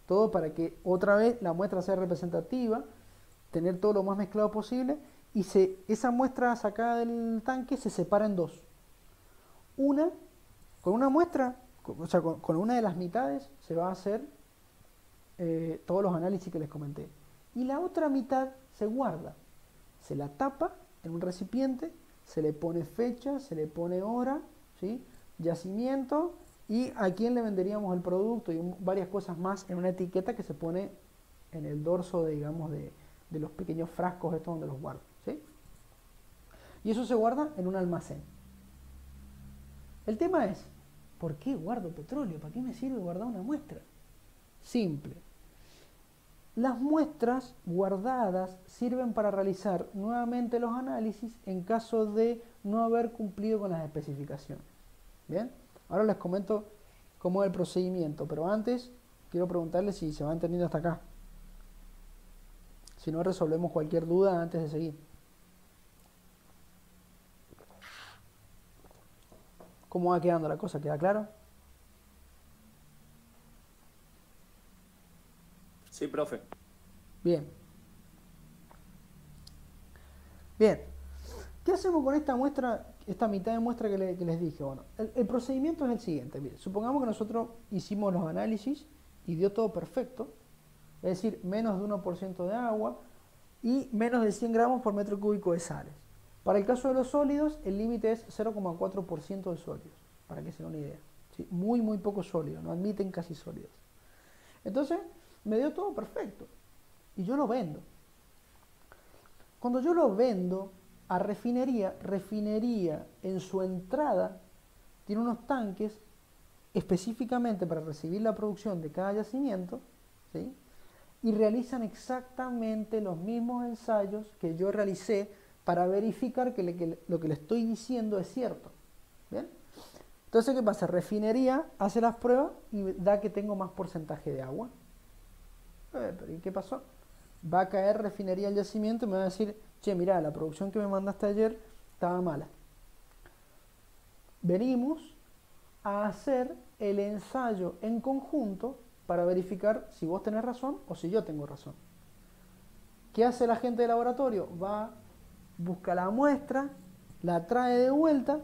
todo para que otra vez la muestra sea representativa, tener todo lo más mezclado posible y esa muestra sacada del tanque se separa en dos. Con una muestra, o sea, con una de las mitades se va a hacer todos los análisis que les comenté. Y la otra mitad se guarda, se la tapa en un recipiente, se le pone fecha, se le pone hora, ¿sí? Yacimiento y a quién le venderíamos el producto y varias cosas más en una etiqueta que se pone en el dorso, digamos, de los pequeños frascos estos donde los guardo, ¿sí? Y eso se guarda en un almacén. El tema es, ¿por qué guardo petróleo? ¿Para qué me sirve guardar una muestra? Simple. Las muestras guardadas sirven para realizar nuevamente los análisis en caso de no haber cumplido con las especificaciones. Bien, ahora les comento cómo es el procedimiento, pero antes quiero preguntarles si se va entendiendo hasta acá. Si no, resolvemos cualquier duda antes de seguir. ¿Cómo va quedando la cosa? ¿Queda claro? Sí, profe. Bien. Bien. ¿Qué hacemos con esta muestra, esta mitad de muestra que les dije? Bueno, el procedimiento es el siguiente. Bien, supongamos que nosotros hicimos los análisis y dio todo perfecto, es decir, menos de 1% de agua y menos de 100 gramos por metro cúbico de sales. Para el caso de los sólidos, el límite es 0,4% de sólidos, para que se den una idea. ¿Sí? Muy, muy poco sólido, no admiten casi sólidos. Entonces, me dio todo perfecto y yo lo vendo. Cuando yo lo vendo a refinería, refinería en su entrada tiene unos tanques específicamente para recibir la producción de cada yacimiento, ¿sí? Y realizan exactamente los mismos ensayos que yo realicé para verificar que lo que le estoy diciendo es cierto. ¿Bien? Entonces, ¿qué pasa? Refinería hace las pruebas y da que tengo más porcentaje de agua. ¿Pero y qué pasó? Va a caer refinería al yacimiento y me va a decir, che, mirá, la producción que me mandaste ayer estaba mala. Venimos a hacer el ensayo en conjunto para verificar si vos tenés razón o si yo tengo razón. ¿Qué hace la gente del laboratorio? Va, busca la muestra, la trae de vuelta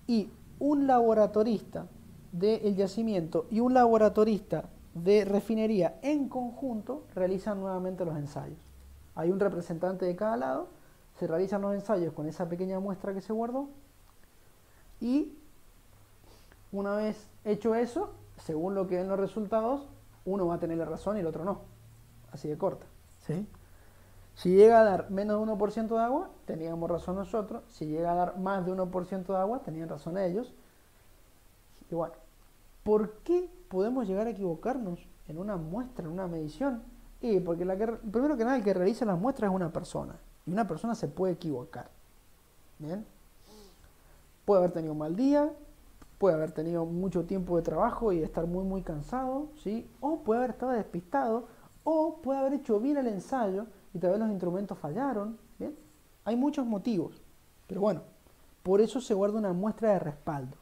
y un laboratorista del yacimiento y un laboratorista de refinería en conjunto realizan nuevamente los ensayos. Hay un representante de cada lado, se realizan los ensayos con esa pequeña muestra que se guardó y una vez hecho eso, según lo que ven los resultados, uno va a tener la razón y el otro no. Así de corta. ¿Sí? Si llega a dar menos de 1% de agua, teníamos razón nosotros. Si llega a dar más de 1% de agua, tenían razón ellos. Y bueno, ¿por qué podemos llegar a equivocarnos en una muestra, en una medición? Y porque primero que nada el que realiza las muestras es una persona. Y una persona se puede equivocar. ¿Bien? Puede haber tenido un mal día, puede haber tenido mucho tiempo de trabajo y estar muy muy cansado, ¿sí? O puede haber estado despistado, o puede haber hecho bien el ensayo y tal vez los instrumentos fallaron, ¿bien? Hay muchos motivos, pero bueno, por eso se guarda una muestra de respaldo.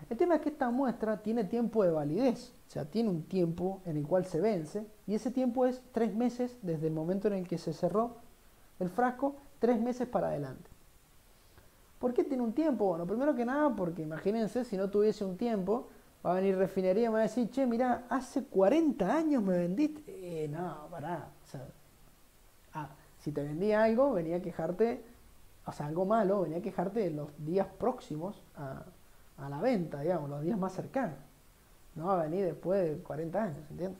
El tema es que esta muestra tiene tiempo de validez, o sea, tiene un tiempo en el cual se vence, y ese tiempo es 3 meses desde el momento en el que se cerró el frasco, 3 meses para adelante. ¿Por qué tiene un tiempo? Bueno, primero que nada porque imagínense, si no tuviese un tiempo, va a venir refinería y me va a decir, che, mirá, hace 40 años me vendiste. No, pará. O sea, si te vendía algo, venía a quejarte, o sea, algo malo, venía a quejarte de los días próximos a la venta, digamos, los días más cercanos. No va a venir después de 40 años, ¿entiendes?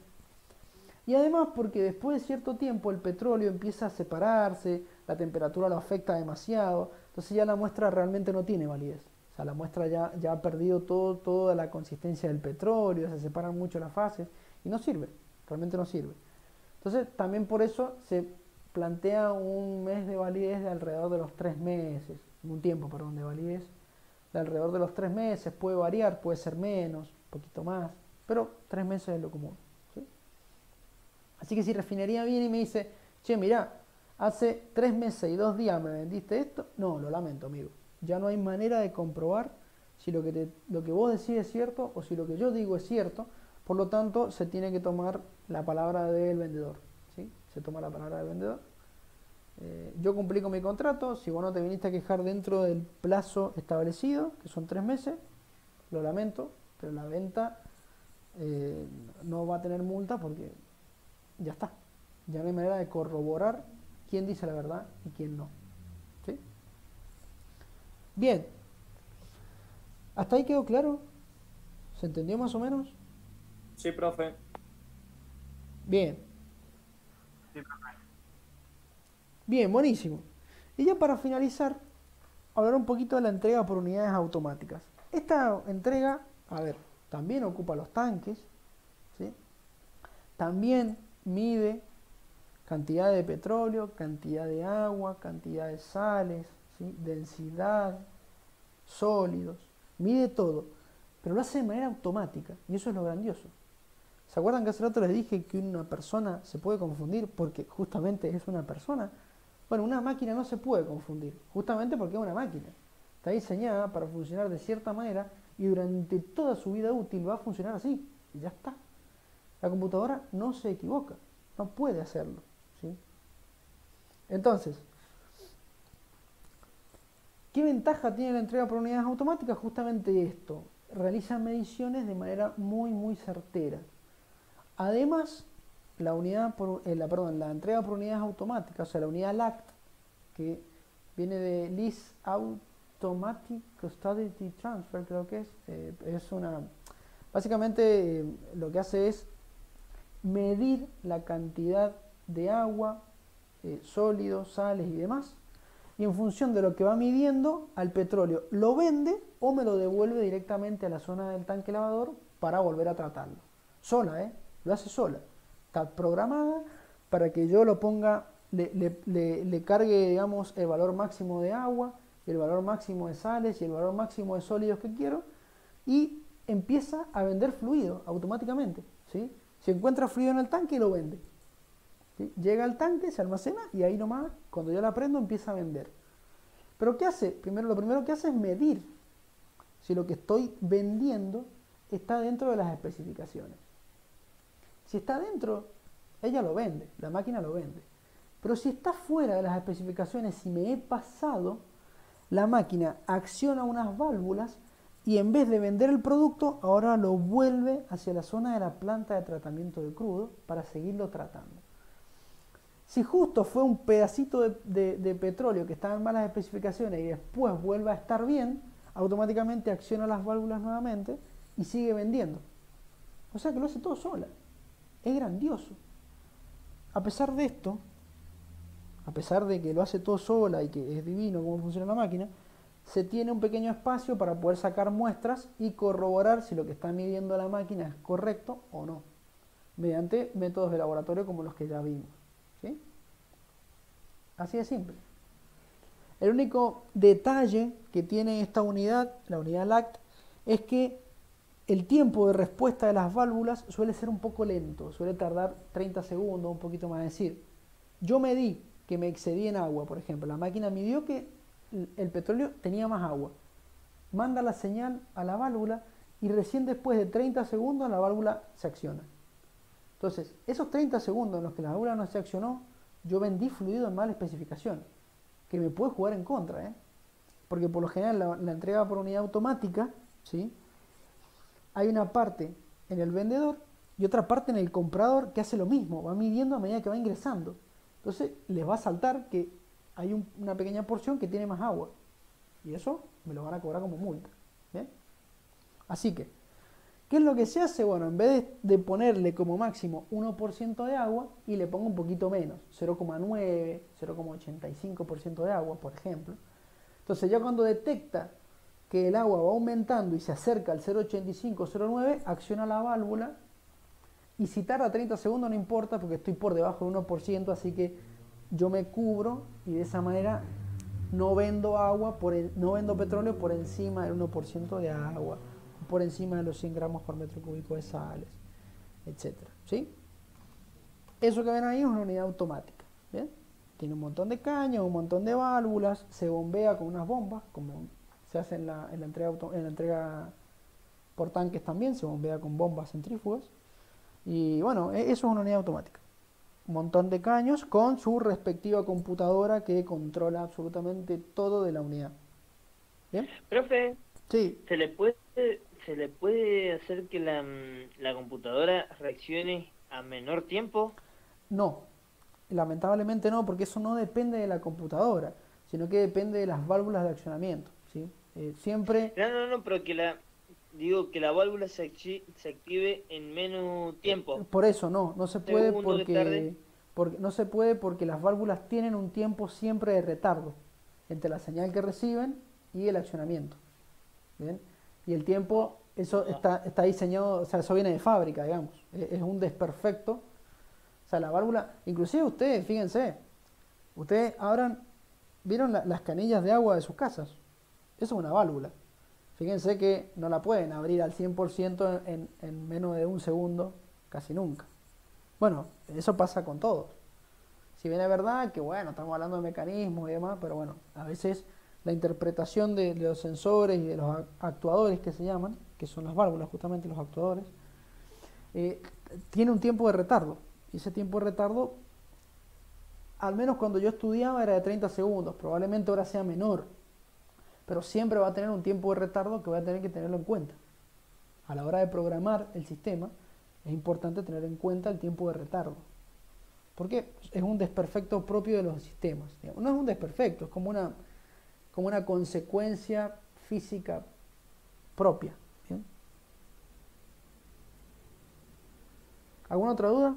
Y además porque después de cierto tiempo el petróleo empieza a separarse, la temperatura lo afecta demasiado, entonces ya la muestra realmente no tiene validez. O sea, la muestra ya ha perdido toda la consistencia del petróleo, se separan mucho las fases y no sirve, realmente no sirve. Entonces también por eso se plantea un mes de validez de alrededor de los 3 meses, un tiempo, perdón, de validez de alrededor de los 3 meses, puede variar, puede ser menos, un poquito más, pero 3 meses es lo común. ¿Sí? Así que si refinería viene y me dice, che, mirá, hace 3 meses y 2 días me vendiste esto, no, lo lamento, amigo. Ya no hay manera de comprobar si lo que vos decís es cierto o si lo que yo digo es cierto, por lo tanto se tiene que tomar la palabra del vendedor. ¿Sí? Se toma la palabra del vendedor. Yo cumplí con mi contrato, si vos no te viniste a quejar dentro del plazo establecido, que son 3 meses, lo lamento, pero la venta no va a tener multa porque ya está. Ya no hay manera de corroborar quién dice la verdad y quién no. ¿Sí? Bien. ¿Hasta ahí quedó claro? ¿Se entendió más o menos? Sí, profe. Bien, Sí, profe. bien, buenísimo. Y ya para finalizar, hablar un poquito de la entrega por unidades automáticas. Esta entrega, a ver, también ocupa los tanques, ¿sí? También mide cantidad de petróleo, cantidad de agua, cantidad de sales, ¿sí? Densidad, sólidos, mide todo, pero lo hace de manera automática y eso es lo grandioso. ¿Se acuerdan que hace rato les dije que una persona se puede confundir porque justamente es una persona? Bueno, una máquina no se puede confundir, justamente porque es una máquina. Está diseñada para funcionar de cierta manera y durante toda su vida útil va a funcionar así y ya está. La computadora no se equivoca, no puede hacerlo, ¿sí? Entonces, ¿qué ventaja tiene la entrega por unidades automáticas? Justamente esto, realiza mediciones de manera muy certera. Además, la entrega por unidades automáticas, o sea, la unidad LACT, que viene de List Automatic Custody Transfer, creo que es una... Básicamente lo que hace es medir la cantidad de agua, sólidos, sales y demás, y en función de lo que va midiendo al petróleo lo vende o me lo devuelve directamente a la zona del tanque lavador para volver a tratarlo. Sola, lo hace sola. Está programada para que yo lo ponga, le cargue, digamos, el valor máximo de agua, el valor máximo de sales y el valor máximo de sólidos que quiero y empieza a vender fluido automáticamente, ¿sí? Si encuentra fluido en el tanque, lo vende. ¿Sí? Llega al tanque, se almacena y ahí nomás, cuando yo la prendo, empieza a vender. ¿Pero qué hace? Lo primero que hace es medir si lo que estoy vendiendo está dentro de las especificaciones. Si está dentro, ella lo vende, la máquina lo vende. Pero si está fuera de las especificaciones y me he pasado, la máquina acciona unas válvulas y en vez de vender el producto, ahora lo vuelve hacia la zona de la planta de tratamiento de crudo para seguirlo tratando. Si justo fue un pedacito de petróleo que estaba en malas especificaciones y después vuelve a estar bien, automáticamente acciona las válvulas nuevamente y sigue vendiendo. O sea que lo hace todo sola. Es grandioso. A pesar de esto, a pesar de que lo hace todo sola y que es divino cómo funciona la máquina, se tiene un pequeño espacio para poder sacar muestras y corroborar si lo que está midiendo la máquina es correcto o no, mediante métodos de laboratorio como los que ya vimos, ¿sí? Así de simple. El único detalle que tiene esta unidad, la unidad LACT, es que el tiempo de respuesta de las válvulas suele ser un poco lento, suele tardar 30 segundos, un poquito más. Es decir, yo medí que me excedí en agua, por ejemplo, la máquina midió que el petróleo tenía más agua, manda la señal a la válvula y recién después de 30 segundos la válvula se acciona. Entonces, esos 30 segundos en los que la válvula no se accionó, yo vendí fluido en mala especificación, que me puede jugar en contra, porque por lo general la entrega por unidad automática, ¿sí? Hay una parte en el vendedor y otra parte en el comprador que hace lo mismo, va midiendo a medida que va ingresando. Entonces les va a saltar que hay una pequeña porción que tiene más agua y eso me lo van a cobrar como multa. ¿Bien? Así que, ¿qué es lo que se hace? Bueno, en vez de ponerle como máximo 1% de agua y le pongo un poquito menos, 0,9, 0,85% de agua, por ejemplo. Entonces ya cuando detecta que el agua va aumentando y se acerca al 0,85, 0,9, acciona la válvula y si tarda 30 segundos no importa porque estoy por debajo del 1%, así que yo me cubro y de esa manera no vendo no vendo petróleo por encima del 1% de agua, por encima de los 100 gramos por metro cúbico de sales, etcétera, ¿sí? Eso que ven ahí es una unidad automática, ¿bien? Tiene un montón de caños, un montón de válvulas, se bombea con unas bombas, como se hace en la entrega por tanques también, se bombea con bombas centrífugas. Y bueno, eso es una unidad automática. Un montón de caños con su respectiva computadora que controla absolutamente todo de la unidad. ¿Bien? Profe, Sí. ¿se le puede hacer que la computadora reaccione a menor tiempo? No, lamentablemente no, porque eso no depende de la computadora, sino que depende de las válvulas de accionamiento, ¿sí? Siempre... No, pero digo que la válvula se active en menos tiempo. Por eso no se puede Segundo que tarde. porque no se puede porque las válvulas tienen un tiempo siempre de retardo entre la señal que reciben y el accionamiento. ¿Bien? Y el tiempo, eso está diseñado, o sea, eso viene de fábrica, digamos. Es un desperfecto. O sea, la válvula, inclusive ustedes, fíjense, ustedes ¿vieron las canillas de agua de sus casas? Eso es una válvula. Fíjense que no la pueden abrir al 100% en menos de un segundo, casi nunca. Bueno, eso pasa con todos. Si bien es verdad que, bueno, estamos hablando de mecanismos y demás, pero bueno, a veces la interpretación de los sensores y de los actuadores que se llaman, que son las válvulas justamente, los actuadores, tiene un tiempo de retardo. Y ese tiempo de retardo, al menos cuando yo estudiaba, era de 30 segundos. Probablemente ahora sea menor, pero siempre va a tener un tiempo de retardo que voy a tener que tenerlo en cuenta. A la hora de programar el sistema, es importante tener en cuenta el tiempo de retardo. Porque es un desperfecto propio de los sistemas. No es un desperfecto, es como una consecuencia física propia. ¿Bien? ¿Alguna otra duda?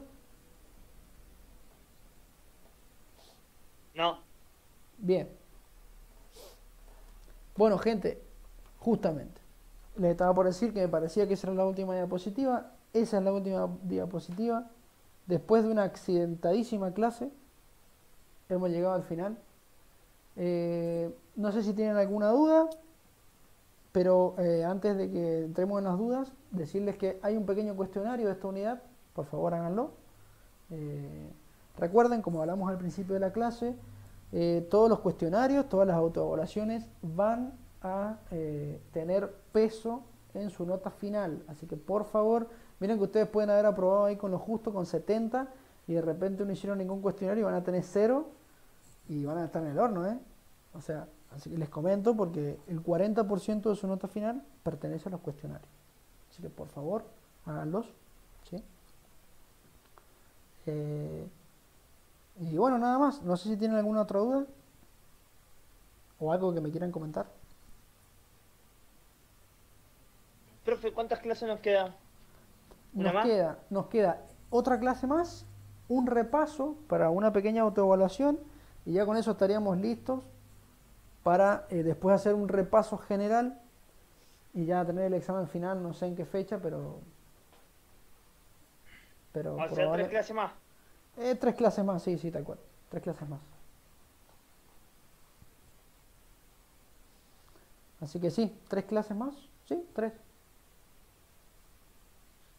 No. Bien. Bueno, gente, justamente, les estaba por decir que me parecía que esa era la última diapositiva. Esa es la última diapositiva. Después de una accidentadísima clase, hemos llegado al final. No sé si tienen alguna duda, pero antes de que entremos en las dudas, decirles que hay un pequeño cuestionario de esta unidad. Por favor, háganlo. Recuerden, como hablamos al principio de la clase, todos los cuestionarios, todas las autoevaluaciones van a tener peso en su nota final. Así que por favor, miren que ustedes pueden haber aprobado ahí con lo justo, con 70, y de repente no hicieron ningún cuestionario y van a tener 0 y van a estar en el horno, ¿eh? O sea, así que les comento porque el 40% de su nota final pertenece a los cuestionarios. Así que por favor, háganlos, ¿sí? Y bueno, nada más. No sé si tienen alguna otra duda o algo que me quieran comentar. Profe, ¿cuántas clases nos queda? ¿Una más? Nos queda otra clase más, un repaso para una pequeña autoevaluación y ya con eso estaríamos listos para después hacer un repaso general y ya tener el examen final, no sé en qué fecha, pero O sea, 3 clases más. 3 clases más, sí, tal cual. 3 clases más. Así que sí, 3 clases más. Sí, 3.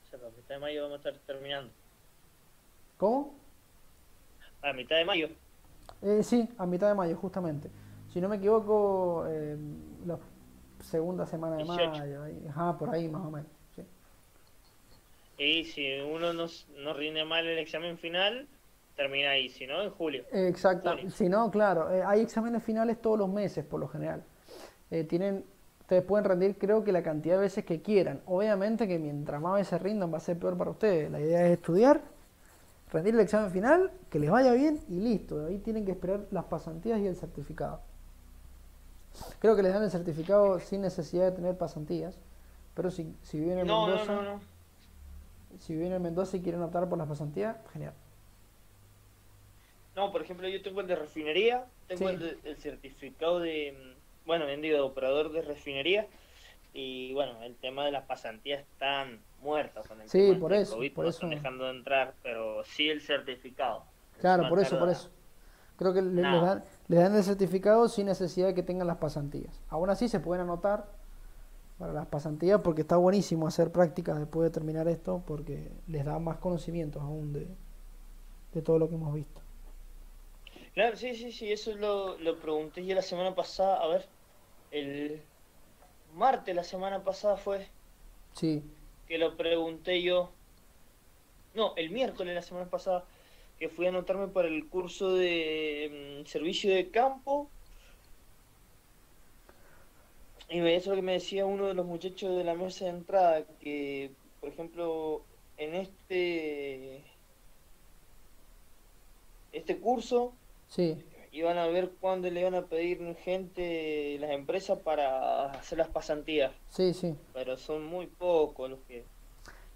O sea, a mitad de mayo vamos a estar terminando. ¿Cómo? A mitad de mayo. Sí, a mitad de mayo, justamente. Si no me equivoco, la segunda semana de 18. mayo. Ajá, por ahí más o menos. Sí. Y si uno no rinde mal el examen final, termina ahí. Si no, en julio. Exacto. Junio. Si no, claro, hay exámenes finales todos los meses, por lo general. Ustedes pueden rendir, creo que la cantidad de veces que quieran. Obviamente que mientras más veces rindan va a ser peor para ustedes. La idea es estudiar, rendir el examen final, que les vaya bien y listo. De ahí tienen que esperar las pasantías y el certificado. Creo que les dan el certificado sin necesidad de tener pasantías. Pero si viven en Mendoza, No. si viven en Mendoza y quieren optar por las pasantías, genial. No, por ejemplo, yo tengo el de refinería, tengo Sí. el certificado de, bueno, bien digo, de operador de refinería. Y bueno, el tema de las pasantías están muertas con el Sí, tema por del eso, COVID, por no eso. están dejando de entrar, pero sí el certificado. Claro, Encima por eso, por tarda eso. Creo que nada. les dan el certificado sin necesidad de que tengan las pasantías. Aún así se pueden anotar para las pasantías porque está buenísimo hacer prácticas después de terminar esto porque les da más conocimientos aún de todo lo que hemos visto. Claro, sí, eso lo pregunté yo la semana pasada, a ver, el martes la semana pasada fue Sí, que lo pregunté yo, no, el miércoles la semana pasada, que fui a anotarme para el curso de servicio de campo, y eso es lo que me decía uno de los muchachos de la mesa de entrada, que, por ejemplo, en este curso, sí, y van a ver cuándo le van a pedir gente las empresas para hacer las pasantías. Sí, sí. Pero son muy pocos los que...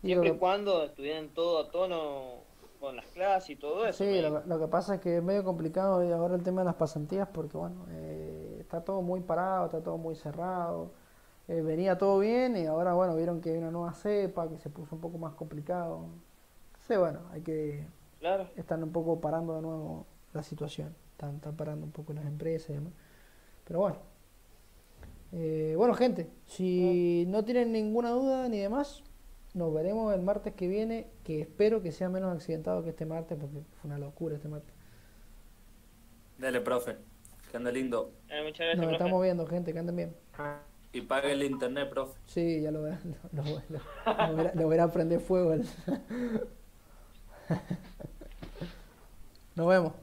Y Siempre y cuando estuvieran todo a tono con las clases y todo eso. sí, lo que pasa es que es medio complicado ahora el tema de las pasantías porque, bueno, está todo muy parado, está todo muy cerrado. Venía todo bien y ahora, bueno, vieron que hay una nueva cepa que se puso un poco más complicado. Entonces, bueno, hay que Claro. están un poco parando de nuevo la situación. Están parando un poco las empresas y demás. Pero bueno. Bueno, gente, si no tienen ninguna duda ni demás, nos veremos el martes que viene, que espero que sea menos accidentado que este martes, porque fue una locura este martes. Dale, profe. Que ande lindo. Muchas gracias, Nos profe. estamos viendo, gente, que anden bien. Y pague el internet, profe. Sí, ya lo verá a prender fuego. Nos vemos.